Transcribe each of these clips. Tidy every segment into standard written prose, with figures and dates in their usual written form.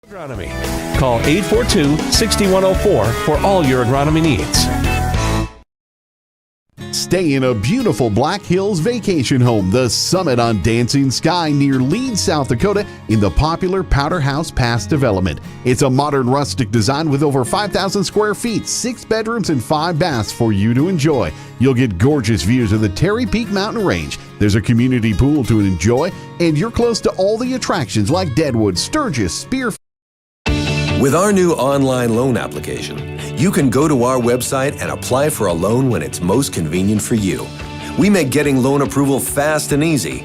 Agronomy. Call 842-6104 for all your agronomy needs. Stay in a beautiful Black Hills vacation home, the Summit on Dancing Sky near Leeds, South Dakota, in the popular Powder House Pass development. It's a modern rustic design with over 5,000 square feet, 6 bedrooms, and 5 baths for you to enjoy. You'll get gorgeous views of the Terry Peak Mountain Range. There's a community pool to enjoy, and you're close to all the attractions like Deadwood, Sturgis, Spear. With our new online loan application, you can go to our website and apply for a loan when it's most convenient for you. We make getting loan approval fast and easy.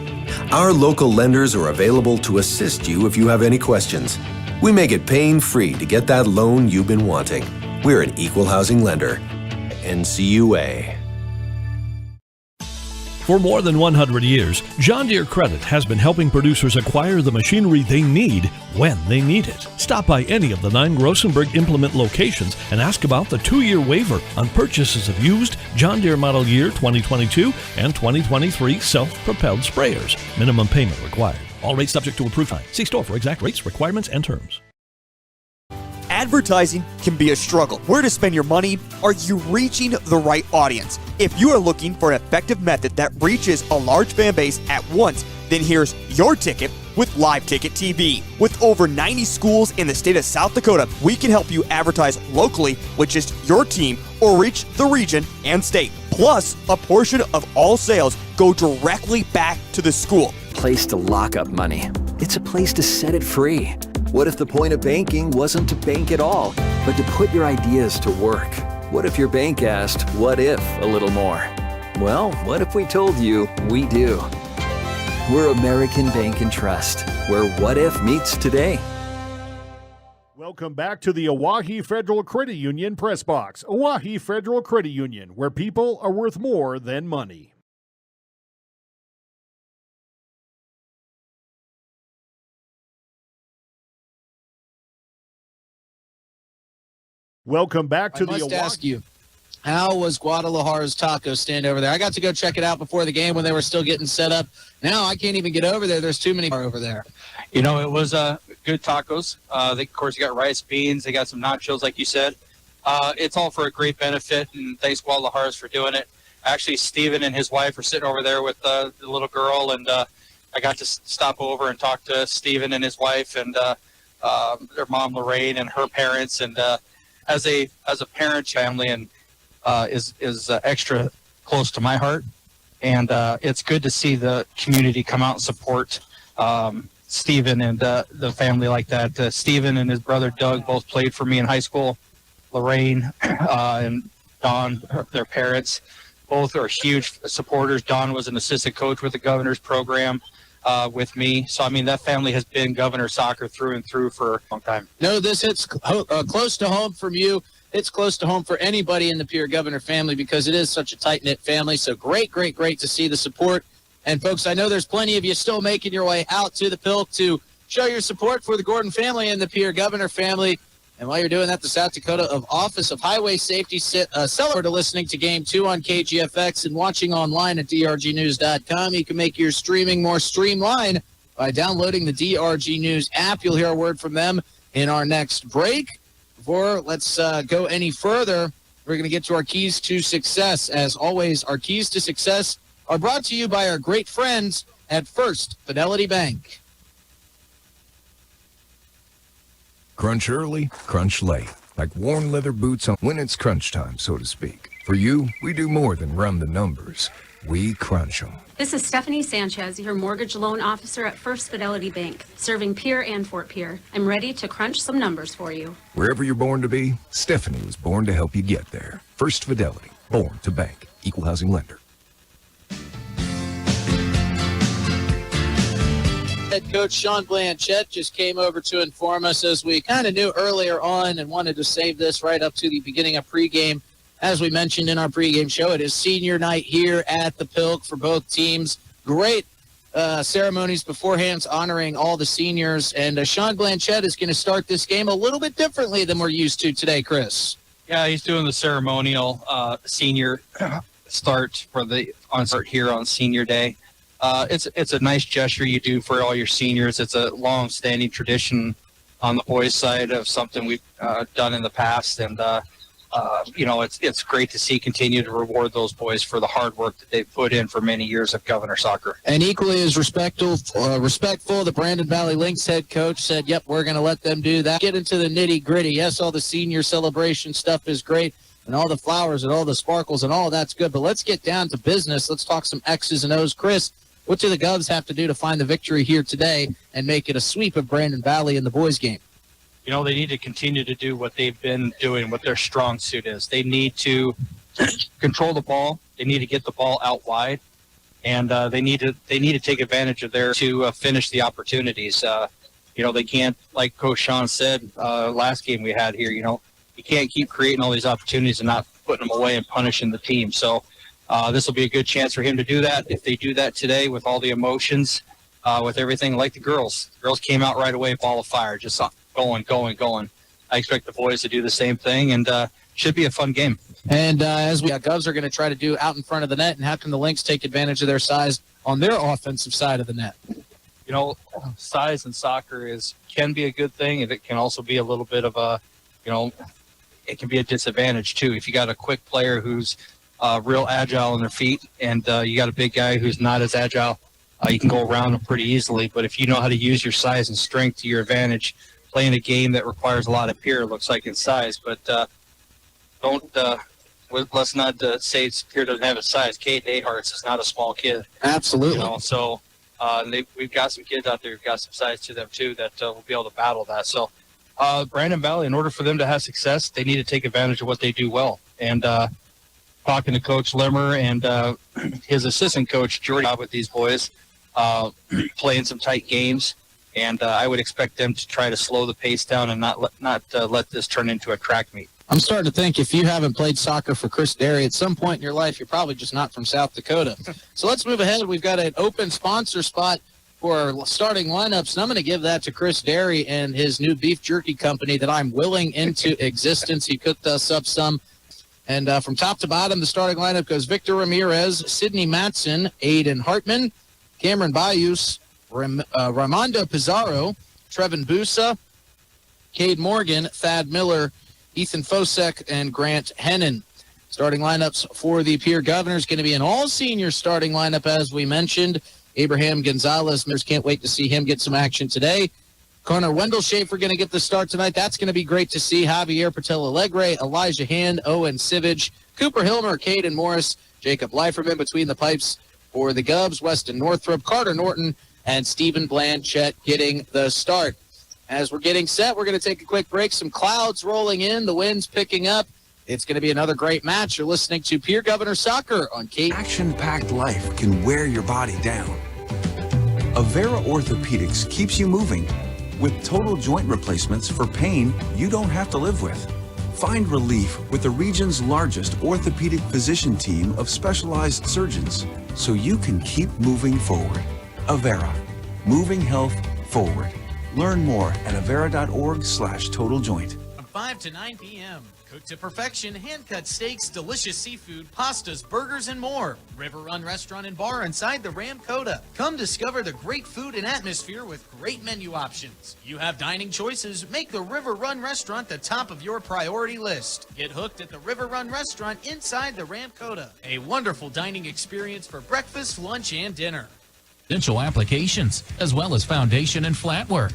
Our local lenders are available to assist you if you have any questions. We make it pain-free to get that loan you've been wanting. We're an equal housing lender. NCUA. For more than 100 years, John Deere Credit has been helping producers acquire the machinery they need when they need it. Stop by any of the 9 Grossenberg implement locations and ask about the 2-year waiver on purchases of used John Deere model year 2022 and 2023 self-propelled sprayers. Minimum payment required. All rates subject to approved time. See store for exact rates, requirements, and terms. Advertising can be a struggle. Where to spend your money? Are you reaching the right audience? If you are looking for an effective method that reaches a large fan base at once, then here's your ticket with Live Ticket TV. With over 90 schools in the state of South Dakota, we can help you advertise locally with just your team or reach the region and state. Plus, a portion of all sales go directly back to the school. Place to lock up money. It's a place to set it free. What if the point of banking wasn't to bank at all, but to put your ideas to work? What if your bank asked, what if a little more? Well, what if we told you we do? We're American Bank and Trust, where what if meets today. Welcome back to the Oahe Federal Credit Union Press Box. Oahe Federal Credit Union, where people are worth more than money. Welcome back to I must ask you, how was Guadalajara's taco stand over there? I got to go check it out before the game when they were still getting set up. Now I can't even get over there. There's too many over there. You know, it was good tacos. Of course, you got rice, beans. They got some nachos, like you said. It's all for a great benefit, and thanks Guadalajara's for doing it. Actually, Steven and his wife are sitting over there with the little girl, and I got to stop over and talk to Steven and his wife and their mom, Lorraine, and her parents, and as a parent family and is extra close to my heart, and it's good to see the community come out and support Stephen and the family like that. Stephen and his brother Doug both played for me in high school. Lorraine and Don, their parents, both are huge supporters. Don was an assistant coach with the Governors program with me. So, I mean, that family has been Governor soccer through and through for a long time. No, this hits close to home from you. It's close to home for anybody in the Pierre Governor family because it is such a tight-knit family. So great to see the support. And, folks, I know there's plenty of you still making your way out to the Pilk to show your support for the Gordon family and the Pierre Governor family. And while you're doing that, the South Dakota Office of Highway Safety celebrate listening to Game 2 on KGFX and watching online at drgnews.com. You can make your streaming more streamlined by downloading the DRG News app. You'll hear a word from them in our next break. Before let's go any further, we're going to get to our keys to success. As always, our keys to success are brought to you by our great friends at First Fidelity Bank. Crunch early, crunch late. Like worn leather boots on when it's crunch time, so to speak. For you, we do more than run the numbers. We crunch them. This is Stephanie Sanchez, your mortgage loan officer at First Fidelity Bank, serving Pierre and Fort Pierre. I'm ready to crunch some numbers for you. Wherever you're born to be, Stephanie was born to help you get there. First Fidelity, born to bank. Equal housing lender. Head coach Sean Blanchette just came over to inform us, as we kind of knew earlier on and wanted to save this right up to the beginning of pregame. As we mentioned in our pregame show, it is senior night here at the Pilk for both teams. Great ceremonies beforehand honoring all the seniors. And Sean Blanchette is going to start this game a little bit differently than we're used to today, Chris. Yeah, he's doing the ceremonial senior start for the start here on senior day. It's a nice gesture you do for all your seniors. It's a long-standing tradition on the boys' side of something we've done in the past. And, it's great to see continue to reward those boys for the hard work that they've put in for many years of Governor Soccer. And equally as respectful, the Brandon Valley Lynx head coach said, yep, we're going to let them do that. Get into the nitty-gritty. Yes, all the senior celebration stuff is great, and all the flowers and all the sparkles and all that's good, but let's get down to business. Let's talk some X's and O's. Chris, what do the Govs have to do to find the victory here today and make it a sweep of Brandon Valley in the boys' game? They need to continue to do what they've been doing, what their strong suit is. They need to control the ball. They need to get the ball out wide, and they need to take advantage of to finish the opportunities. They can't, like Coach Sean said last game we had here. You can't keep creating all these opportunities and not putting them away and punishing the team. So this will be a good chance for him to do that. If they do that today with all the emotions, with everything, like the girls. The girls came out right away, ball of fire, just going. I expect the boys to do the same thing, and should be a fun game. And as Govs are going to try to do out in front of the net, and how can the Lynx take advantage of their size on their offensive side of the net? Size in soccer can be a good thing, and it can also be a little bit of a, it can be a disadvantage too. If you got a quick player who's real agile on their feet, and you got a big guy who's not as agile, you can go around them pretty easily. But if you know how to use your size and strength to your advantage, playing a game that requires a lot of Pierre, looks like in size, but let's not say Pierre doesn't have a size. Kate Aharts is not a small kid. Absolutely. We've got some kids out there who've got some size to them too that will be able to battle that. So Brandon Valley, in order for them to have success, they need to take advantage of what they do well. And talking to Coach Limmer and his assistant coach Jordy with these boys, playing some tight games. And I would expect them to try to slow the pace down and not let this turn into a track meet. I'm starting to think if you haven't played soccer for Chris Derry at some point in your life, you're probably just not from South Dakota. So let's move ahead. We've got an open sponsor spot for our starting lineups, and I'm going to give that to Chris Derry and his new beef jerky company that I'm willing into existence. He cooked us up some. And from top to bottom, the starting lineup goes Victor Ramirez, Sidney Matson, Aiden Hartman, Cameron Bayous, Raimondo Pizarro, Trevin Busa, Cade Morgan, Thad Miller, Ethan Fosek, and Grant Hennon. Starting lineups for the Pierre Governors going to be an all-senior starting lineup, as we mentioned. Abraham Gonzalez, can't wait to see him get some action today. Connor Wendell Schaefer going to get the start tonight. That's going to be great to see. Javier Patel Alegre, Elijah Hand, Owen Sivage, Cooper Hilmer, Caden Morris, Jacob Leiferman between the pipes for the Govs, Weston Northrup, Carter Norton, and Stephen Blanchett getting the start. As we're getting set, we're going to take a quick break. Some clouds rolling in, the wind's picking up. It's going to be another great match. You're listening to Pierre Governor Soccer on Kate. Action-packed life can wear your body down. Avera Orthopedics keeps you moving with total joint replacements for pain you don't have to live with. Find relief with the region's largest orthopedic physician team of specialized surgeons so you can keep moving forward. Avera, moving health forward. Learn more at avera.org/totaljoint. From 5 to 9 p.m. Cooked to perfection, hand-cut steaks, delicious seafood, pastas, burgers, and more. River Run Restaurant and Bar inside the Ramkota. Come discover the great food and atmosphere with great menu options. You have dining choices. Make the River Run Restaurant the top of your priority list. Get hooked at the River Run Restaurant inside the Ramkota. A wonderful dining experience for breakfast, lunch, and dinner. Residential applications, as well as foundation and flat work.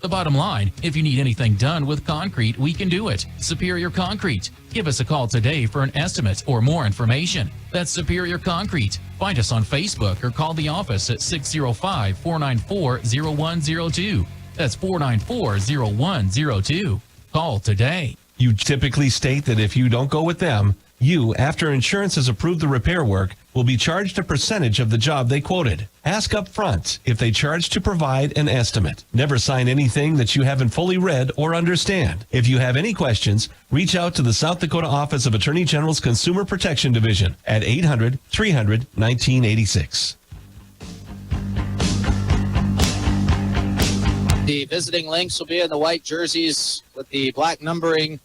The bottom line, if you need anything done with concrete, we can do it. Superior Concrete. Give us a call today for an estimate or more information. That's Superior Concrete. Find us on Facebook or call the office at 605-494-0102. That's 494-0102. Call today. You typically state that if you don't go with them, you, after insurance has approved the repair work, will be charged a percentage of the job they quoted. Ask up front if they charge to provide an estimate. Never sign anything that you haven't fully read or understand. If you have any questions, reach out to the South Dakota Office of Attorney General's Consumer Protection Division at 800-300-1986. The visiting Lynx will be in the white jerseys with the black numbering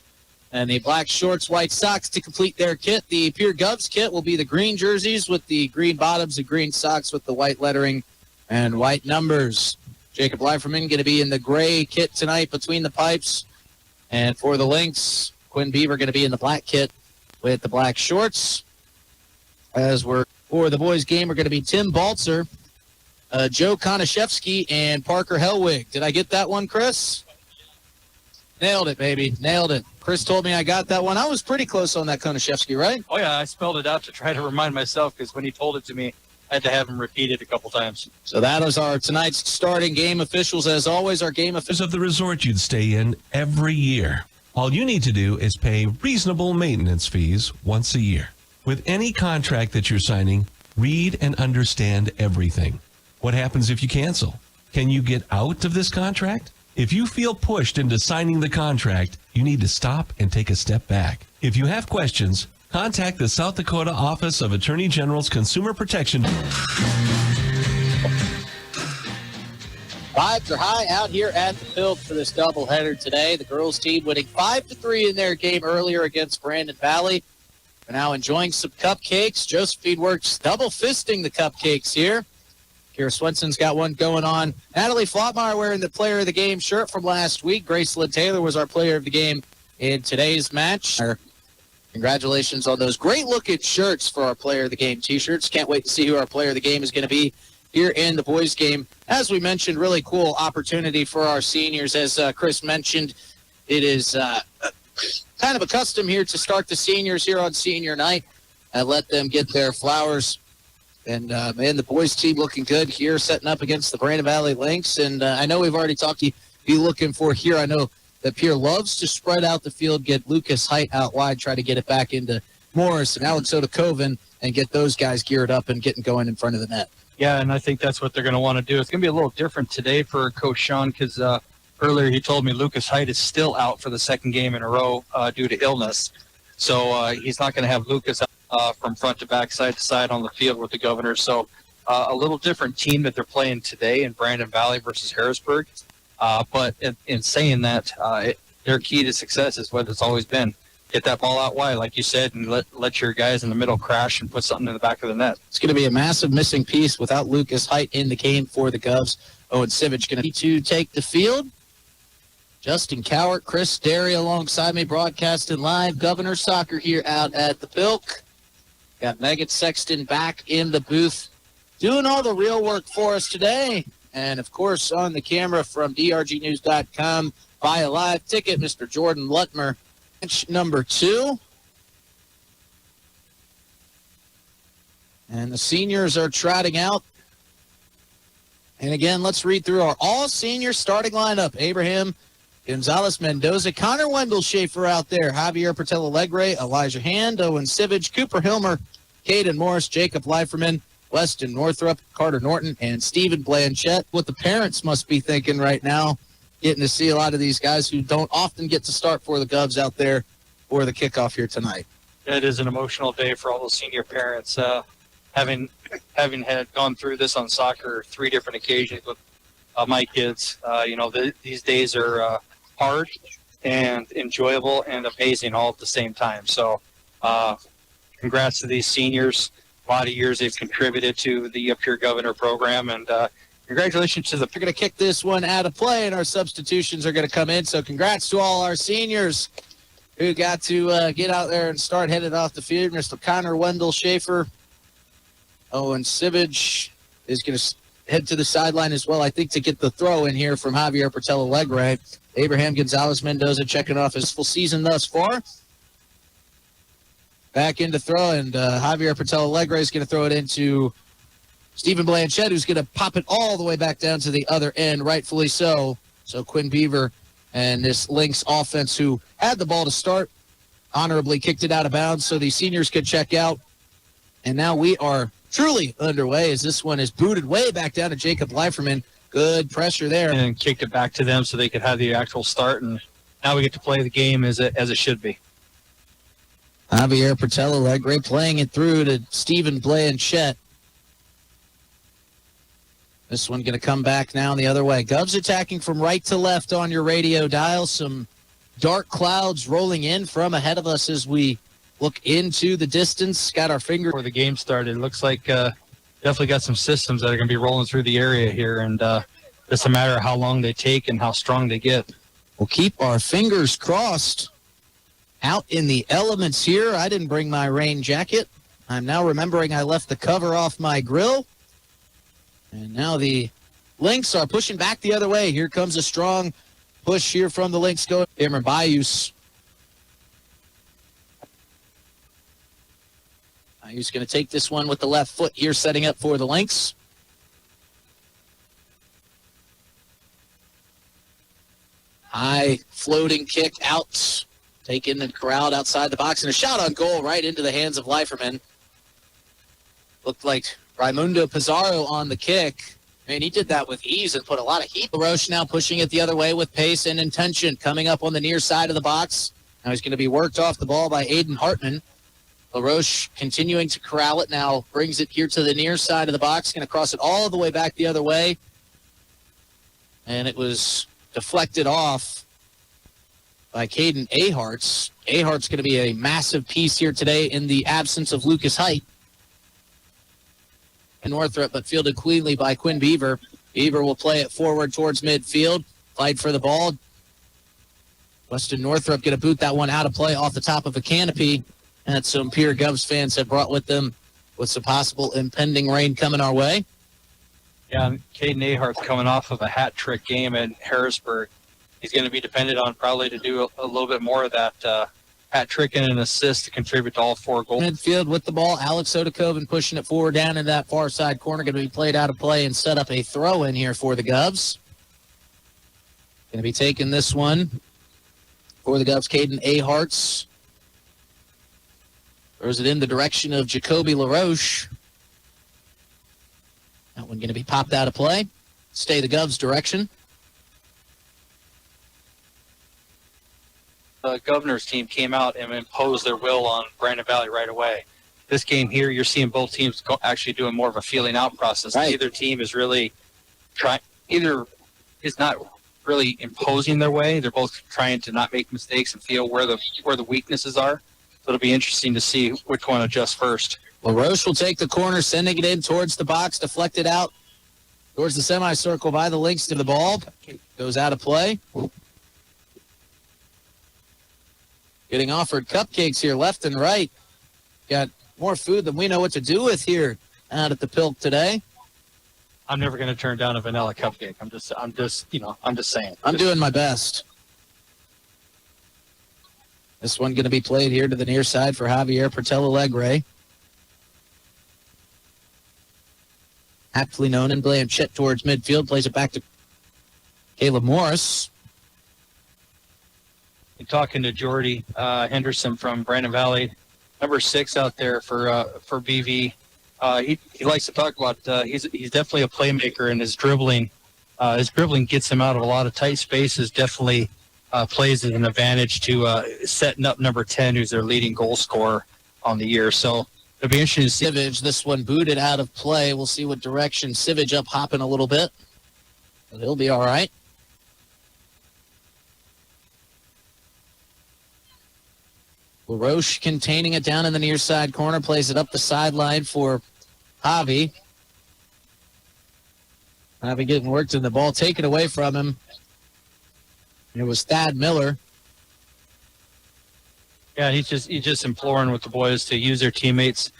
and the black shorts, white socks to complete their kit. The Pierre Govs kit will be the green jerseys with the green bottoms and green socks with the white lettering and white numbers. Jacob Leiferman going to be in the gray kit tonight between the pipes. And for the Lynx, Quinn Beaver going to be in the black kit with the black shorts. As we're for the boys' game, we're going to be Tim Baltzer, Joe Konashevsky, and Parker Hellwig. Did I get that one, Chris? Nailed it, baby. Nailed it. Chris told me I got that one. I was pretty close on that Konashevsky, right? Oh, yeah, I spelled it out to try to remind myself because when he told it to me, I had to have him repeat it a couple times. So that is our tonight's starting game officials. As always, our game officials Of the resort you'd stay in every year. All you need to do is pay reasonable maintenance fees once a year. With any contract that you're signing, read and understand everything. What happens if you cancel? Can you get out of this contract? If you feel pushed into signing the contract, you need to stop and take a step back. If you have questions, contact the South Dakota Office of Attorney General's Consumer Protection. Vibes are high out here at the Pilk for this doubleheader today. The girls team winning 5-3 in their game earlier against Brandon Valley. We're now enjoying some cupcakes. Josephine Works double fisting the cupcakes here. Kira Swenson's got one going on. Natalie Flottmeyer wearing the player of the game shirt from last week. Gracelyn Taylor was our player of the game in today's match. Congratulations on those great-looking shirts for our player of the game T-shirts. Can't wait to see who our player of the game is going to be here in the boys' game. As we mentioned, really cool opportunity for our seniors. As Chris mentioned, it is kind of a custom here to start the seniors here on senior night and let them get their flowers. And, man, the boys' team looking good here, setting up against the Brandon Valley Lynx. And I know we've already talked to you, be looking for here. I know that Pierre loves to spread out the field, get Lucas Height out wide, try to get it back into Morris and Alex Otokoven and get those guys geared up and getting going in front of the net. Yeah, and I think that's what they're going to want to do. It's going to be a little different today for Coach Sean because earlier he told me Lucas Height is still out for the second game in a row due to illness. So he's not going to have Lucas from front to back, side to side on the field with the Governors. So a little different team that they're playing today in Brandon Valley versus Harrisburg. But in saying that, their key to success is what it's always been. Get that ball out wide, like you said, and let your guys in the middle crash and put something in the back of the net. It's going to be a massive missing piece without Lucas Height in the game for the Govs. Owen Sivich going to take the field. Justin Cowart, Chris Derry alongside me, broadcasting live. Governor Soccer here out at the Pilk. Got Megan Sexton back in the booth doing all the real work for us today. And, of course, on the camera from drgnews.com, buy a live ticket, Mr. Jordan Lutmer. Bench number 2. And the seniors are trotting out. And, again, let's read through our all-senior starting lineup. Abraham Gonzalez Mendoza, Connor Wendell Schaefer out there, Javier Portela Alegre, Elijah Hand, Owen Sivich, Cooper Hilmer, Caden Morris, Jacob Leiferman, Weston Northrup, Carter Norton, and Stephen Blanchette. What the parents must be thinking right now, getting to see a lot of these guys who don't often get to start for the Govs out there for the kickoff here tonight. It is an emotional day for all those senior parents. Having had gone through this on soccer 3 different occasions with my kids, these days are hard and enjoyable and amazing all at the same time. So congrats to these seniors. A lot of years they've contributed to the Pierre Governor program, and congratulations to the... We're going to kick this one out of play, and our substitutions are going to come in. So congrats to all our seniors who got to get out there and start headed off the field. Mr. Connor Wendell Schaefer. Owen Sivich is going to head to the sideline as well, I think, to get the throw in here from Javier Portela Alegre. Abraham Gonzalez Mendoza checking off his full season thus far. Back into throw, and Javier Portela Alegre is going to throw it into Stephen Blanchette, who's going to pop it all the way back down to the other end, rightfully so. So Quinn Beaver and this Lynx offense, who had the ball to start, honorably kicked it out of bounds so the seniors could check out. And now we are truly underway as this one is booted way back down to Jacob Leiferman. Good pressure there. And kicked it back to them so they could have the actual start, and now we get to play the game as it should be. Javier Portela Alegre playing it through to Stephen Blanchette. This one going to come back now the other way. Govs attacking from right to left on your radio dial. Some dark clouds rolling in from ahead of us as we look into the distance. Got our finger. Before the game started, it looks like definitely got some systems that are going to be rolling through the area here. And the Just a matter of how long they take and how strong they get. We'll keep our fingers crossed. Out in the elements here. I didn't bring my rain jacket. I'm now remembering I left the cover off my grill. And now the Lynx are pushing back the other way. Here comes a strong push here from the Lynx. Go Cameron Bayous. Bayous going to take this one with the left foot here, setting up for the Lynx. High floating kick out. Taking the crowd outside the box, and a shot on goal right into the hands of Leiferman. Looked like Raimundo Pizarro on the kick. Man, he did that with ease and put a lot of heat. LaRoche now pushing it the other way with pace and intention. Coming up on the near side of the box. Now he's going to be worked off the ball by Aiden Hartman. LaRoche continuing to corral it now. Brings it here to the near side of the box. Going to cross it all the way back the other way. And it was deflected off by Caden Aharts. Ahart's going to be a massive piece here today in the absence of Lucas Height. And Northrop, but fielded cleanly by Quinn Beaver. Beaver will play it forward towards midfield. Fight for the ball. Weston Northrop going to boot that one out of play off the top of a canopy. And some Pierre Govs fans have brought with them with some possible impending rain coming our way. Yeah, Caden Ahart's coming off of a hat trick game in Harrisburg. He's going to be depended on probably to do a little bit more of that hat trick and an assist to contribute to all 4 goals. Midfield with the ball. Alex Odakoven pushing it forward down in that far side corner. Going to be played out of play and set up a throw in here for the Govs. Going to be taking this one for the Govs. Caden Aharts throws it in the direction of Jacoby LaRoche. That one going to be popped out of play. Stay the Govs' direction. The Governors team came out and imposed their will on Brandon Valley right away. This game here, you're seeing both teams actually doing more of a feeling out process. Right. Neither team is really either is not really imposing their way. They're both trying to not make mistakes and feel where the weaknesses are. So it'll be interesting to see which one adjusts first. LaRoche will take the corner, sending it in towards the box, deflected out towards the semicircle by the Lynx to the ball. Goes out of play. Getting offered cupcakes here left and right. Got more food than we know what to do with here out at the Pilk today. I'm never going to turn down a vanilla cupcake. I'm just saying. I'm doing my best. This one going to be played here to the near side for Javier Portela Alegre. Aptly known in Blanchette towards midfield. Plays it back to Caleb Morris. You're talking to Jordy Henderson from Brandon Valley, number 6 out there for BV. He likes to talk about he's definitely a playmaker, and his dribbling gets him out of a lot of tight spaces. Definitely plays as an advantage to setting up number 10, who's their leading goal scorer on the year. So it'll be interesting to see. Sivage, this one booted out of play. We'll see what direction. Sivage up hopping a little bit, but he'll be all right. LaRoche containing it down in the near side corner, plays it up the sideline for Javi. Javi getting worked and the ball taken away from him. It was Thad Miller. Yeah, he's just imploring with the boys to use their teammates.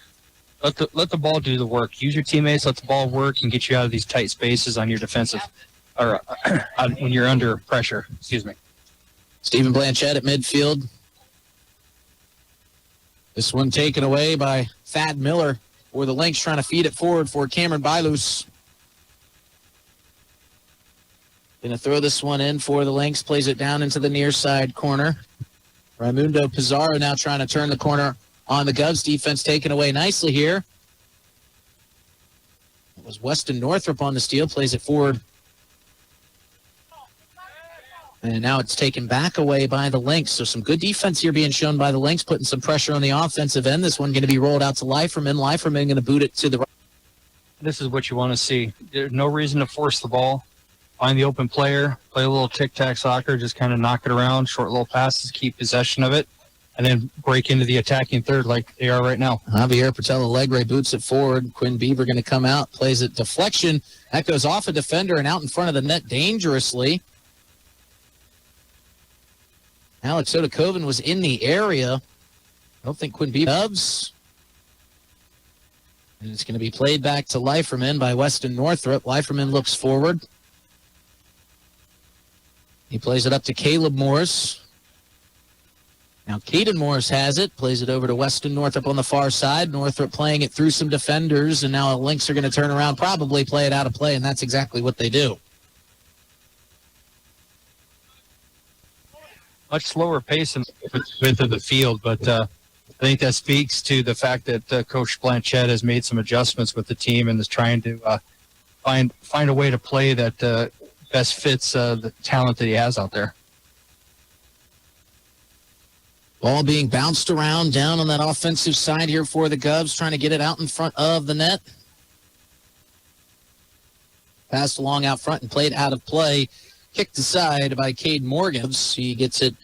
Let the ball do the work. Use your teammates, let the ball work, and get you out of these tight spaces on your defensive, or when you're under pressure. Excuse me. Stephen Blanchette at midfield. This one taken away by Thad Miller, or the Lynx trying to feed it forward for Cameron Bailus. Going to throw this one in for the Lynx, plays it down into the near side corner. Raimundo Pizarro now trying to turn the corner on the Govs defense, taken away nicely here. It was Weston Northrop on the steal, plays it forward. And now it's taken back away by the Lynx. So some good defense here being shown by the Lynx, putting some pressure on the offensive end. This one going to be rolled out to Leiferman. Leiferman going to boot it to the right. This is what you want to see. There's no reason to force the ball. Find the open player, play a little tic-tac soccer, just kind of knock it around, short little passes, keep possession of it. and then break into the attacking third like they are right now. Javier Patel-Alegre boots it forward. Quinn Beaver going to come out, plays it deflection. That goes off a defender and out in front of the net dangerously. Alex Odakoven was in the area. I don't think Quinn Beaver does. And it's going to be played back to Leiferman by Weston Northrup. Leiferman looks forward. He plays it up to Caleb Morris. Now Caden Morris has it, plays it over to Weston Northrup on the far side. Northrup playing it through some defenders, and now the Lynx are going to turn around, probably play it out of play, and that's exactly what they do. Much slower pace in the width of the field, but I think that speaks to the fact that Coach Blanchette has made some adjustments with the team and is trying to find a way to play that best fits the talent that he has out there. Ball being bounced around down on that offensive side here for the Govs, trying to get it out in front of the net. Passed along out front and played out of play. Kicked aside by Cade Morgan. He gets it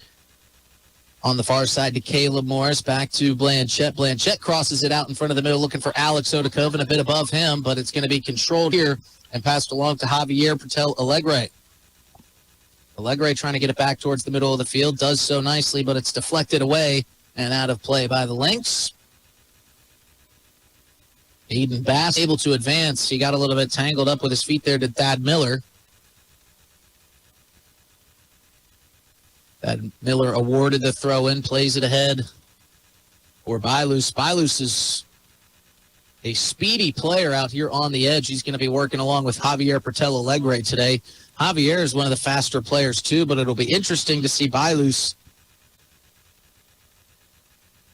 on the far side to Caleb Morris, back to Blanchette. Blanchette crosses it out in front of the middle, looking for Alex Odakoven a bit above him, but it's going to be controlled here and passed along to Javier Patel-Alegre. Alegre trying to get it back towards the middle of the field, does so nicely, but it's deflected away and out of play by the Lynx. Aiden Bass able to advance. He got a little bit tangled up with his feet there to Thad Miller. Thad Miller awarded the throw-in, plays it ahead for Bylus. Bylus is a speedy player out here on the edge. He's going to be working along with Javier Patel-Alegre today. Javier is one of the faster players, too, but it'll be interesting to see Bylus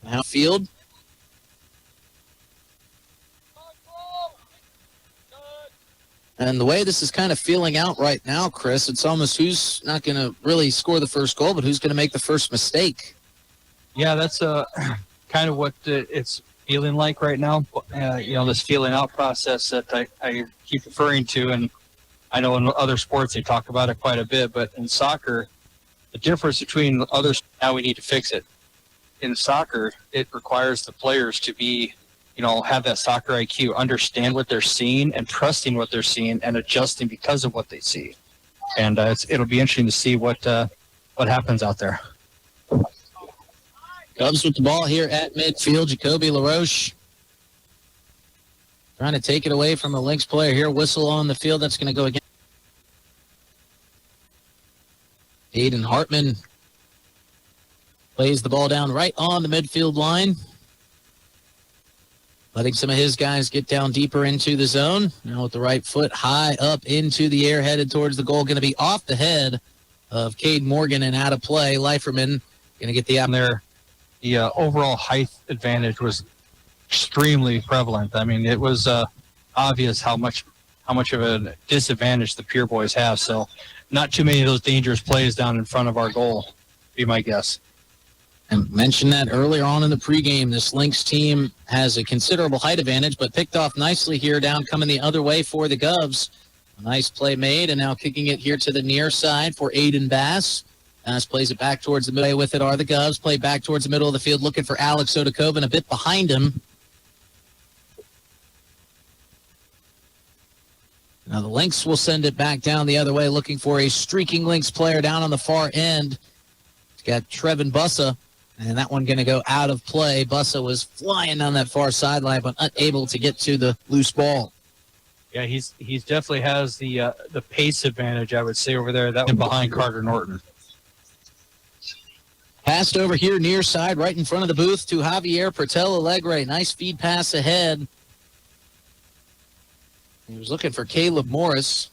outfield. And the way this is kind of feeling out right now, Chris, it's almost who's not going to really score the first goal, but who's going to make the first mistake. Yeah, that's kind of what it's feeling like right now. This feeling out process that I keep referring to, and I know in other sports they talk about it quite a bit, but in soccer, the difference between others, now we need to fix it. In soccer, it requires the players to be, have that soccer IQ, understand what they're seeing and trusting what they're seeing and adjusting because of what they see. And it'll be interesting to see what happens out there. Cubs with the ball here at midfield. Jacoby LaRoche trying to take it away from the Lynx player here. Whistle on the field. That's going to go again. Aiden Hartman plays the ball down right on the midfield line. Letting some of his guys get down deeper into the zone. Now with the right foot high up into the air, headed towards the goal. Going to be off the head of Cade Morgan and out of play. Leiferman going to get the out there. The overall height advantage was extremely prevalent. I mean, it was obvious how much of a disadvantage the Pierre boys have. So not too many of those dangerous plays down in front of our goal, be my guess. And mentioned that earlier on in the pregame. This Lynx team has a considerable height advantage, but picked off nicely here down coming the other way for the Govs. A nice play made, and now kicking it here to the near side for Aiden Bass. Bass plays it back towards the middle. With it are the Govs. Play back towards the middle of the field, looking for Alex Odakoven a bit behind him. Now the Lynx will send it back down the other way, looking for a streaking Lynx player down on the far end. It's got Trevin Bussa, and that one going to go out of play. Bussa was flying down that far sideline, but unable to get to the loose ball. Yeah, he's definitely has the pace advantage, I would say, over there. That one behind Carter Norton. Passed over here near side, right in front of the booth to Javier Patel-Alegre. Nice feed pass ahead. He was looking for Caleb Morris.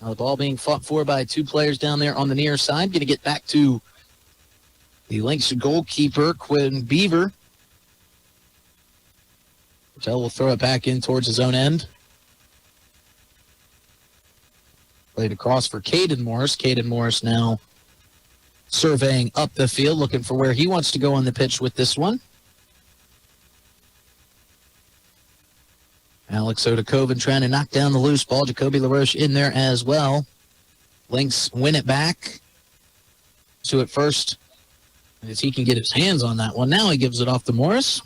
Now the ball being fought for by two players down there on the near side. Going to get back to the Lynx goalkeeper, Quinn Beaver. Patel will throw it back in towards his own end. Played across for Caden Morris. Caden Morris now surveying up the field, looking for where he wants to go on the pitch with this one. Alex Odakoven trying to knock down the loose ball. Jacoby LaRoche in there as well. Lynx win it back. To it first as he can get his hands on that one. Now he gives it off to Morris.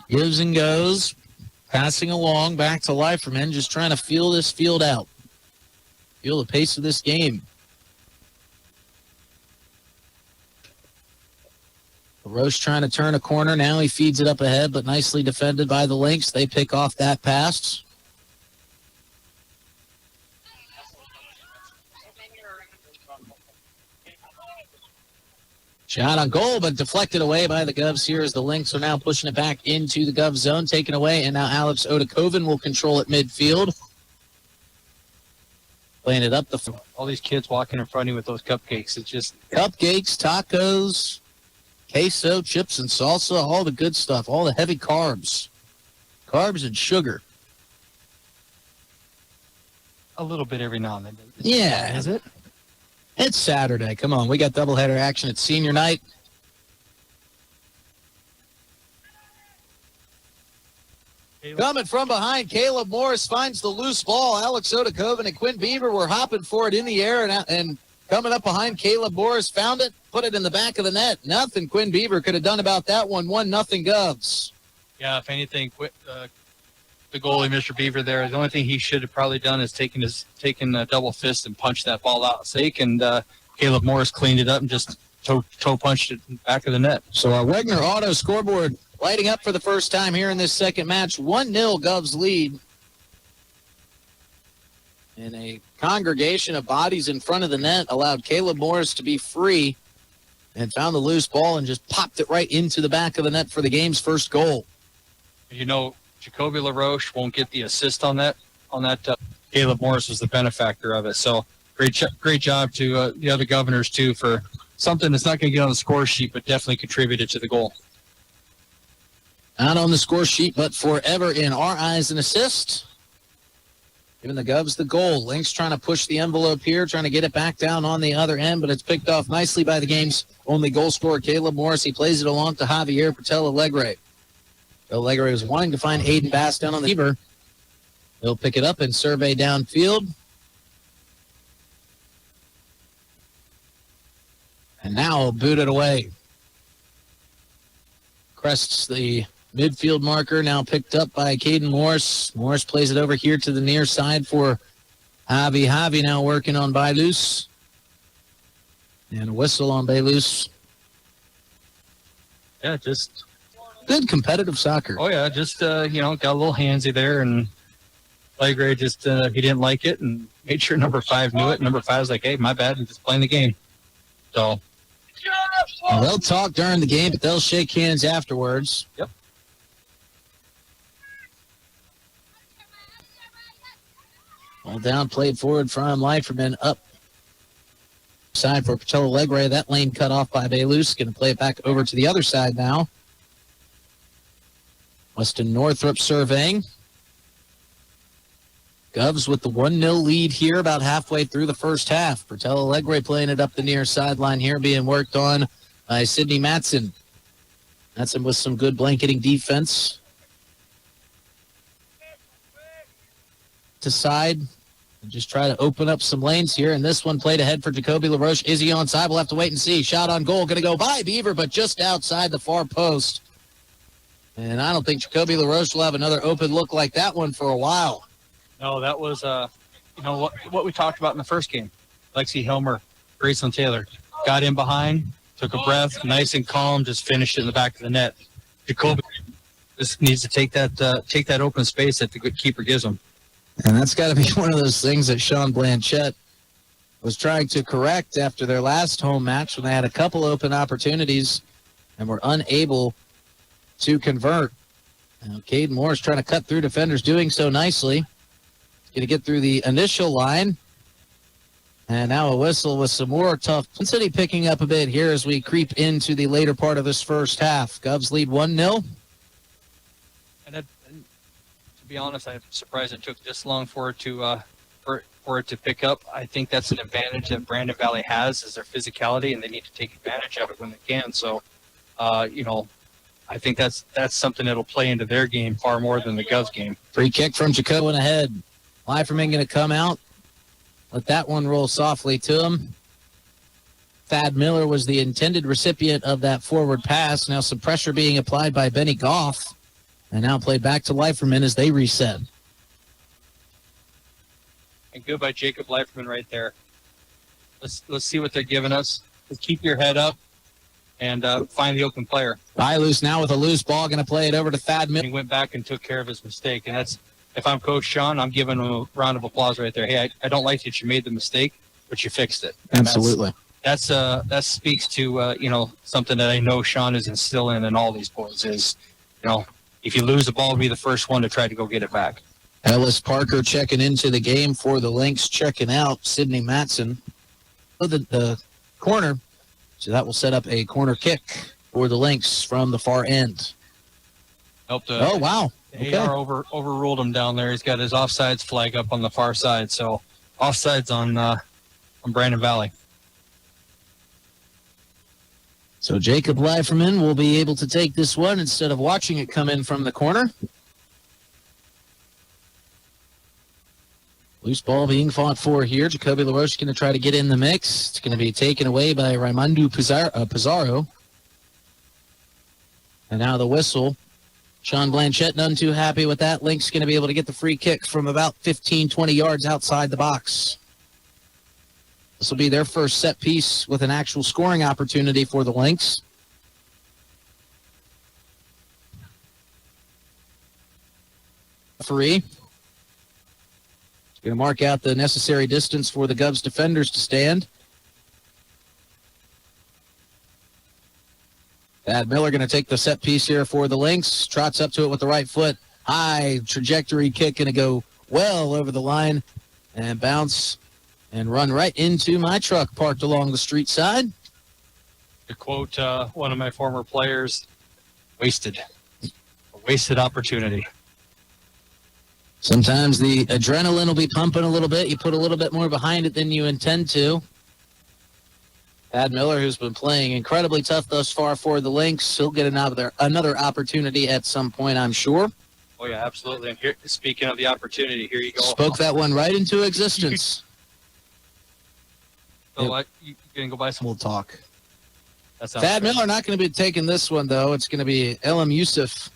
Gives and goes. Passing along back to Leiferman, just trying to feel this field out. Feel the pace of this game. Roche trying to turn a corner. Now he feeds it up ahead, but nicely defended by the Lynx. They pick off that pass. Shot on goal, but deflected away by the Govs here as the Lynx are now pushing it back into the Govs zone, taken away, and now Alex Odakoven will control it midfield. Playing it up the... All these kids walking in front of you with those cupcakes. It's just... Cupcakes, tacos, queso, chips and salsa, all the good stuff, all the heavy carbs. Carbs and sugar. A little bit every now and then. Yeah. Is it? It's Saturday. Come on, we got doubleheader action at senior night. Coming from behind, Caleb Morris finds the loose ball. Alex Odakoven and Quinn Beaver were hopping for it in the air, and coming up behind, Caleb Morris found it, put it in the back of the net. Nothing Quinn Beaver could have done about that one. 1-0 Govs. Yeah, if anything, the goalie, Mr. Beaver, there, the only thing he should have probably done is taken a double fist and punched that ball out sake, and Caleb Morris cleaned it up and just toe punched it in the back of the net. So our Wegner Auto scoreboard lighting up for the first time here in this second match. 1-0 Govs lead. And a congregation of bodies in front of the net allowed Caleb Morris to be free and found the loose ball and just popped it right into the back of the net for the game's first goal. You know, Jacoby LaRoche won't get the assist on that. Caleb Morris was the benefactor of it. So great job to the other Governors, too, for something that's not going to get on the score sheet, but definitely contributed to the goal. Not on the score sheet, but forever in our eyes an assist. Giving the Govs the goal. Lynx trying to push the envelope here, trying to get it back down on the other end, but it's picked off nicely by the game's only goal scorer, Caleb Morris. He plays it along to Javier Patel-Alegre. Alegre was wanting to find Aiden Bass down on the receiver. He'll pick it up and survey downfield. And now he'll boot it away. Crests the midfield marker, now picked up by Caden Morris. Morris plays it over here to the near side for Javi. Javi now working on Bailus. And a whistle on Bailus. Yeah, just... good competitive soccer. Oh, yeah, just, got a little handsy there, and Legray just, he didn't like it, and made sure number 5 knew it. Number 5 was like, hey, my bad, I'm just playing the game. So. Well, they'll talk during the game, but they'll shake hands afterwards. Yep. All down, played forward from Leiferman, up side for Patel-Alegre. That lane cut off by Bailus. Going to play it back over to the other side now. Weston Northrup surveying. Govs with the 1-0 lead here about halfway through the first half. Patel-Alegre playing it up the near sideline here, being worked on by Sidney Matson. Matson with some good blanketing defense. To side. And just try to open up some lanes here. And this one played ahead for Jacoby LaRoche. Is he onside? We'll have to wait and see. Shot on goal. Going to go by Beaver, but just outside the far post. And I don't think Jacoby LaRoche will have another open look like that one for a while. No, that was, what we talked about in the first game. Lexi Hilmer, Graceland Taylor, got in behind, took a breath, nice and calm, just finished it in the back of the net. Jacoby just needs to take that open space that the good keeper gives him. And that's got to be one of those things that Sean Blanchette was trying to correct after their last home match when they had a couple open opportunities and were unable to convert. Now, Caden Moore is trying to cut through defenders, doing so nicely. Going to get through the initial line. And now a whistle with some more tough. City picking up a bit here as we creep into the later part of this first half. Govs lead 1-0. And to be honest, I'm surprised it took this long for it to pick up. I think that's an advantage that Brandon Valley has, is their physicality, and they need to take advantage of it when they can. So, I think that's something that'll play into their game far more than the Govs game. Free kick from Jacob went ahead. Leiferman going to come out. Let that one roll softly to him. Thad Miller was the intended recipient of that forward pass. Now some pressure being applied by Benny Goff. And now played back to Leiferman as they reset. And good by Jacob Leiferman right there. Let's see what they're giving us. Just keep your head up and find the open player. Loose now with a loose ball, going to play it over to Thad Miller. He went back and took care of his mistake. And that's, if I'm Coach Sean, I'm giving him a round of applause right there. Hey, I don't like that you made the mistake, but you fixed it. And absolutely. That speaks to something that I know Sean is instilling in all these boys is, if you lose the ball, be the first one to try to go get it back. Ellis Parker checking into the game for the Lynx, checking out Sidney Matson. The corner, so that will set up a corner kick for the Lynx from the far end. Oh, wow. Okay. AR overruled him down there. He's got his offsides flag up on the far side, so offsides on Brandon Valley. So Jacob Leiferman will be able to take this one instead of watching it come in from the corner. Loose ball being fought for here. Jacoby LaRoche going to try to get in the mix. It's going to be taken away by Raimundo Pizarro. And now the whistle. Sean Blanchette none too happy with that. Lynx going to be able to get the free kick from about 15, 20 yards outside the box. This will be their first set piece with an actual scoring opportunity for the Lynx. Referee is going to mark out the necessary distance for the Govs defenders to stand. Thad Miller going to take the set piece here for the Lynx. Trots up to it with the right foot. High trajectory kick going to go well over the line and bounce and run right into my truck parked along the street side. To quote one of my former players, wasted. A wasted opportunity. Sometimes the adrenaline will be pumping a little bit. You put a little bit more behind it than you intend to. Thad Miller, who's been playing incredibly tough thus far for the Lynx, he'll get another opportunity at some point, I'm sure. Oh, yeah, absolutely. And here, speaking of the opportunity, here you go. Spoke that one right into existence. So what? You going to go buy some? We'll talk. Thad Miller not going to be taking this one, though. It's going to be Elam Yusuf,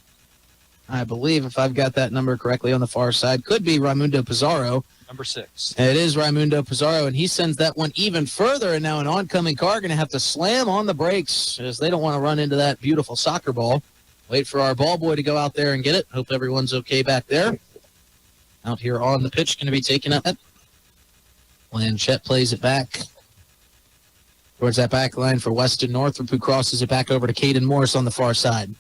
I believe, if I've got that number correctly on the far side. Could be Raimundo Pizarro. Number 6. It is Raimundo Pizarro, and he sends that one even further, and now an oncoming car going to have to slam on the brakes as they don't want to run into that beautiful soccer ball. Wait for our ball boy to go out there and get it. Hope everyone's okay back there. Out here on the pitch, going to be taking up. Blanchette plays it back towards that back line for Weston Northrup, who crosses it back over to Caden Morris on the far side.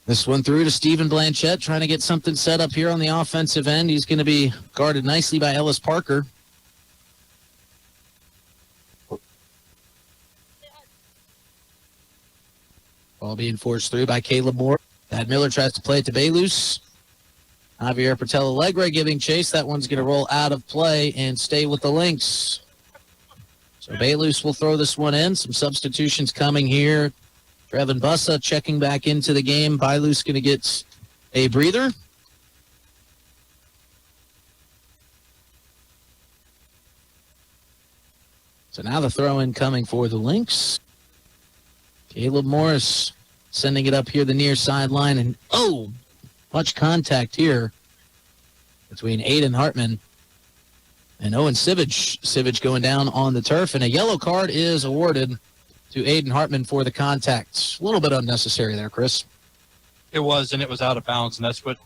This one through to Stephen Blanchette, trying to get something set up here on the offensive end. He's going to be guarded nicely by Ellis Parker. Ball being forced through by Caleb Moore. Thad Miller tries to play it to Baylus. Javier Portela Alegre giving chase. That one's going to roll out of play and stay with the Lynx. So Baylus will throw this one in. Some substitutions coming here. Trevin Bussa checking back into the game. Baylus going to get a breather. So now the throw-in coming for the Lynx. Caleb Morris sending it up here the near sideline. And, much contact here between Aiden Hartman and Owen Sivage. Sivage going down on the turf, and a yellow card is awarded to Aiden Hartman for the contact. A little bit unnecessary there, Chris. It was, and it was out of bounds, and that's what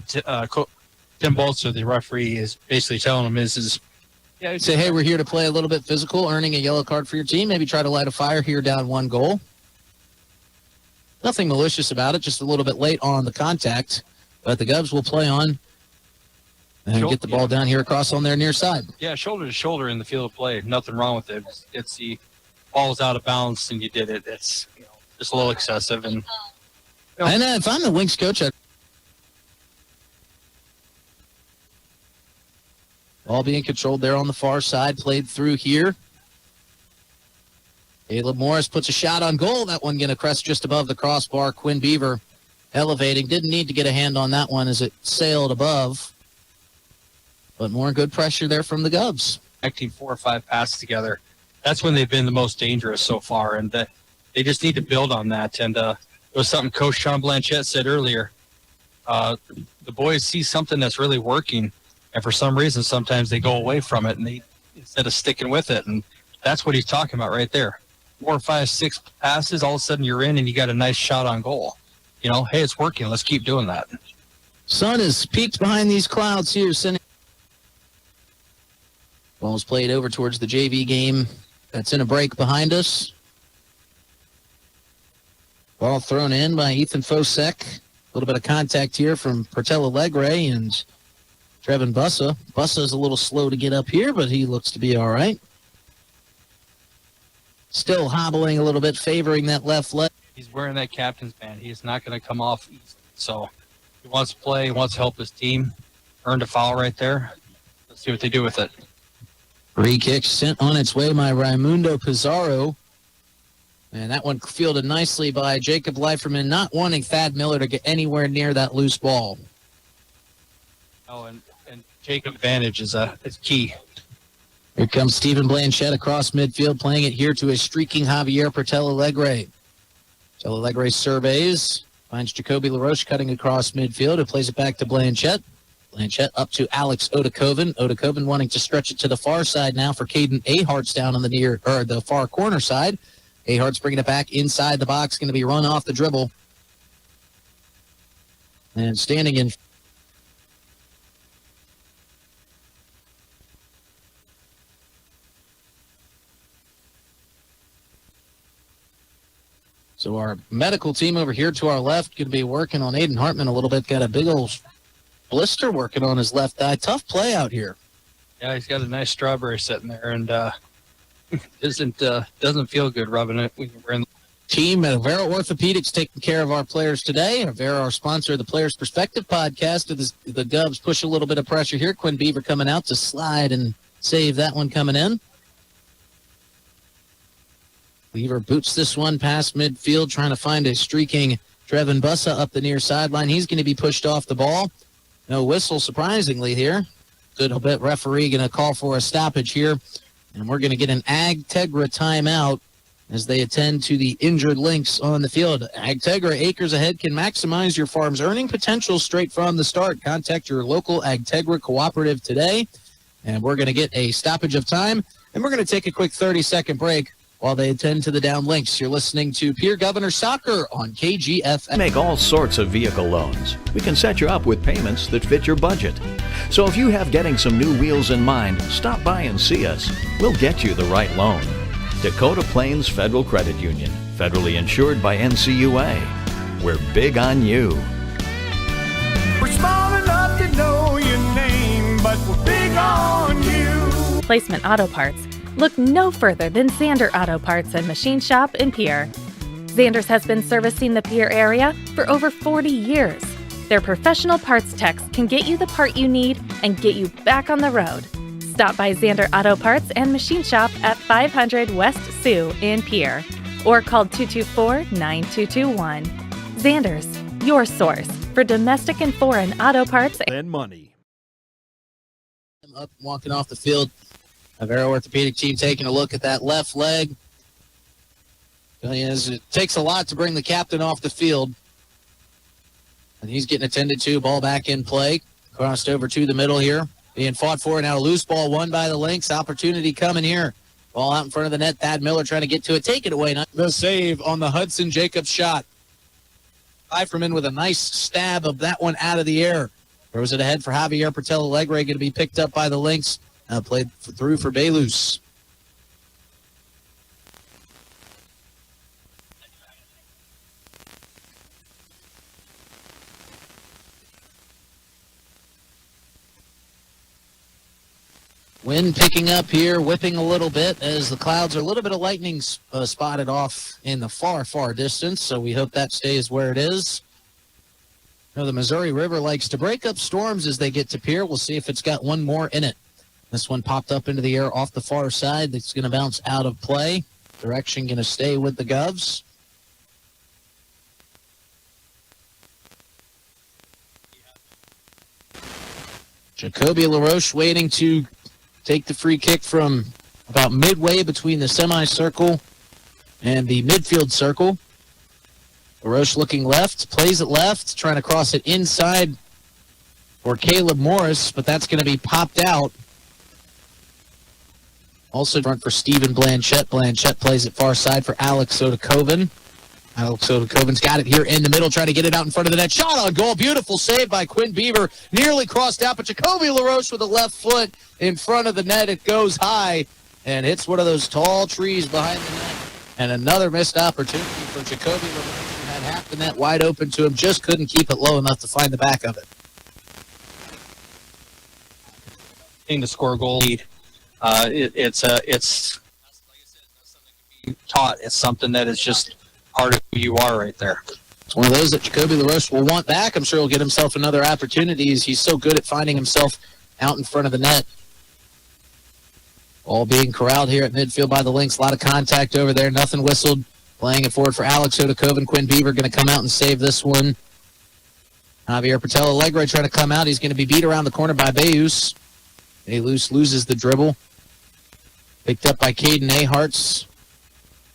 Tim Bolzer, the referee, is basically telling him is say, hey, we're here to play a little bit physical, earning a yellow card for your team. Maybe try to light a fire here down 1 goal. Nothing malicious about it, just a little bit late on the contact. But the Govs will play on and get the ball down here across on their near side. Yeah, shoulder to shoulder in the field of play. Nothing wrong with it. It's the ball's out of bounds and you did it. It's just a little excessive. And if I'm the Lynx coach, ball being controlled there on the far side, played through here. Caleb Morris puts a shot on goal. That one going to crest just above the crossbar. Quinn Beaver elevating. Didn't need to get a hand on that one as it sailed above. But more good pressure there from the Govs. Connecting 4 or 5 passes together. That's when they've been the most dangerous so far, and they just need to build on that. And it was something Coach Sean Blanchette said earlier. The boys see something that's really working, and for some reason, sometimes they go away from it, and instead of sticking with it. And that's what he's talking about right there. 4, 5, 6 passes, all of a sudden you're in, and you got a nice shot on goal. You know, hey, it's working. Let's keep doing that. Sun is peeked behind these clouds here. Ball's played over towards the JV game. That's in a break behind us. Ball thrown in by Ethan Fosek. A little bit of contact here from Pertella Legre and Trevin Bussa. Bussa's a little slow to get up here, but he looks to be all right. Still hobbling a little bit, favoring that left leg. He's wearing that captain's band. He is not going to come off easy. So he wants to play, he wants to help his team. Earned a foul right there. Let's see what they do with it. Free kick sent on its way by Raimundo Pizarro. And that one fielded nicely by Jacob Leiferman, not wanting Thad Miller to get anywhere near that loose ball. Oh, and Jacob advantage is key. Here comes Stephen Blanchette across midfield, playing it here to his streaking Javier Pertella Legre. Pertella Legre surveys, finds Jacoby LaRoche cutting across midfield, who plays it back to Blanchette. Blanchette up to Alex Odakoven. Odakoven wanting to stretch it to the far side now for Caden Ahart's down on the far corner side. Ahart's bringing it back inside the box, going to be run off the dribble. And standing in. So our medical team over here to our left going to be working on Aiden Hartman a little bit. Got a big old blister working on his left eye. Tough play out here. Yeah, he's got a nice strawberry sitting there, and doesn't feel good rubbing it when you're in. Team at Avera Orthopedics taking care of our players today. Avera, our sponsor of the Players Perspective podcast. The Govs push a little bit of pressure here. Quinn Beaver coming out to slide and save that one coming in. Beaver boots this one past midfield, trying to find a streaking Trevin Bussa up the near sideline. He's going to be pushed off the ball. No whistle, surprisingly, here. Good bit referee going to call for a stoppage here. And we're going to get an Ag-Tegra timeout as they attend to the injured Lynx on the field. Ag-Tegra, acres ahead, can maximize your farm's earning potential straight from the start. Contact your local Ag-Tegra cooperative today. And we're going to get a stoppage of time. And we're going to take a quick 30-second break while they attend to the down Lynx. You're listening to Pierre Governors Soccer on KGFM. Make all sorts of vehicle loans. We can set you up with payments that fit your budget. So if you have getting some new wheels in mind, stop by and see us. We'll get you the right loan. Dakota Plains Federal Credit Union, federally insured by NCUA. We're big on you. We're small enough to know your name, but we're big on you. Placement Auto Parts. Look no further than Zander Auto Parts and Machine Shop in Pierre. Zander's has been servicing the Pierre area for over 40 years. Their professional parts techs can get you the part you need and get you back on the road. Stop by Zander Auto Parts and Machine Shop at 500 West Sioux in Pierre or call 224-9221. Zander's, your source for domestic and foreign auto parts and money. Up walking off the field. Avera Orthopedic team taking a look at that left leg. It takes a lot to bring the captain off the field. And he's getting attended to. Ball back in play. Crossed over to the middle here. Being fought for. Now a loose ball won by the Lynx. Opportunity coming here. Ball out in front of the net. Thad Miller trying to get to it. Take it away. The save on the Hudson Jacobs shot. Eiferman with a nice stab of that one out of the air. Throws it ahead for Javier Pertella Legre. Going to be picked up by the Lynx. Played through for Belus. Wind picking up here, whipping a little bit as the clouds are a little bit of lightning spotted off in the far, far distance. So we hope that stays where it is. You know, the Missouri River likes to break up storms as they get to Pierre. We'll see if it's got one more in it. This one popped up into the air off the far side. It's going to bounce out of play. Direction going to stay with the Govs. Jacoby LaRoche waiting to take the free kick from about midway between the semicircle and the midfield circle. LaRoche looking left, plays it left, trying to cross it inside for Caleb Morris, but that's going to be popped out. Also front for Stephen Blanchette. Blanchette plays it far side for Alex Sodakoven. Alex Sodakoven's got it here in the middle, trying to get it out in front of the net. Shot on goal. Beautiful save by Quinn Beaver. Nearly crossed out, but Jacoby LaRoche with a left foot in front of the net. It goes high and hits one of those tall trees behind the net. And another missed opportunity for Jacoby LaRoche, who had half the net wide open to him. Just couldn't keep it low enough to find the back of it. To score a goal lead. It's like I said, that's something to be taught. It's something that is just part of who you are right there. It's one of those that Jacoby LaRoche will want back. I'm sure he'll get himself another opportunity. He's so good at finding himself out in front of the net. All being corralled here at midfield by the Lynx. A lot of contact over there. Nothing whistled. Playing it forward for Alex Sodakoven. Quinn Beaver going to come out and save this one. Javier Patel Alegre trying to come out. He's going to be beat around the corner by Bayus. Bayus loses the dribble. Picked up by Caden Aharts.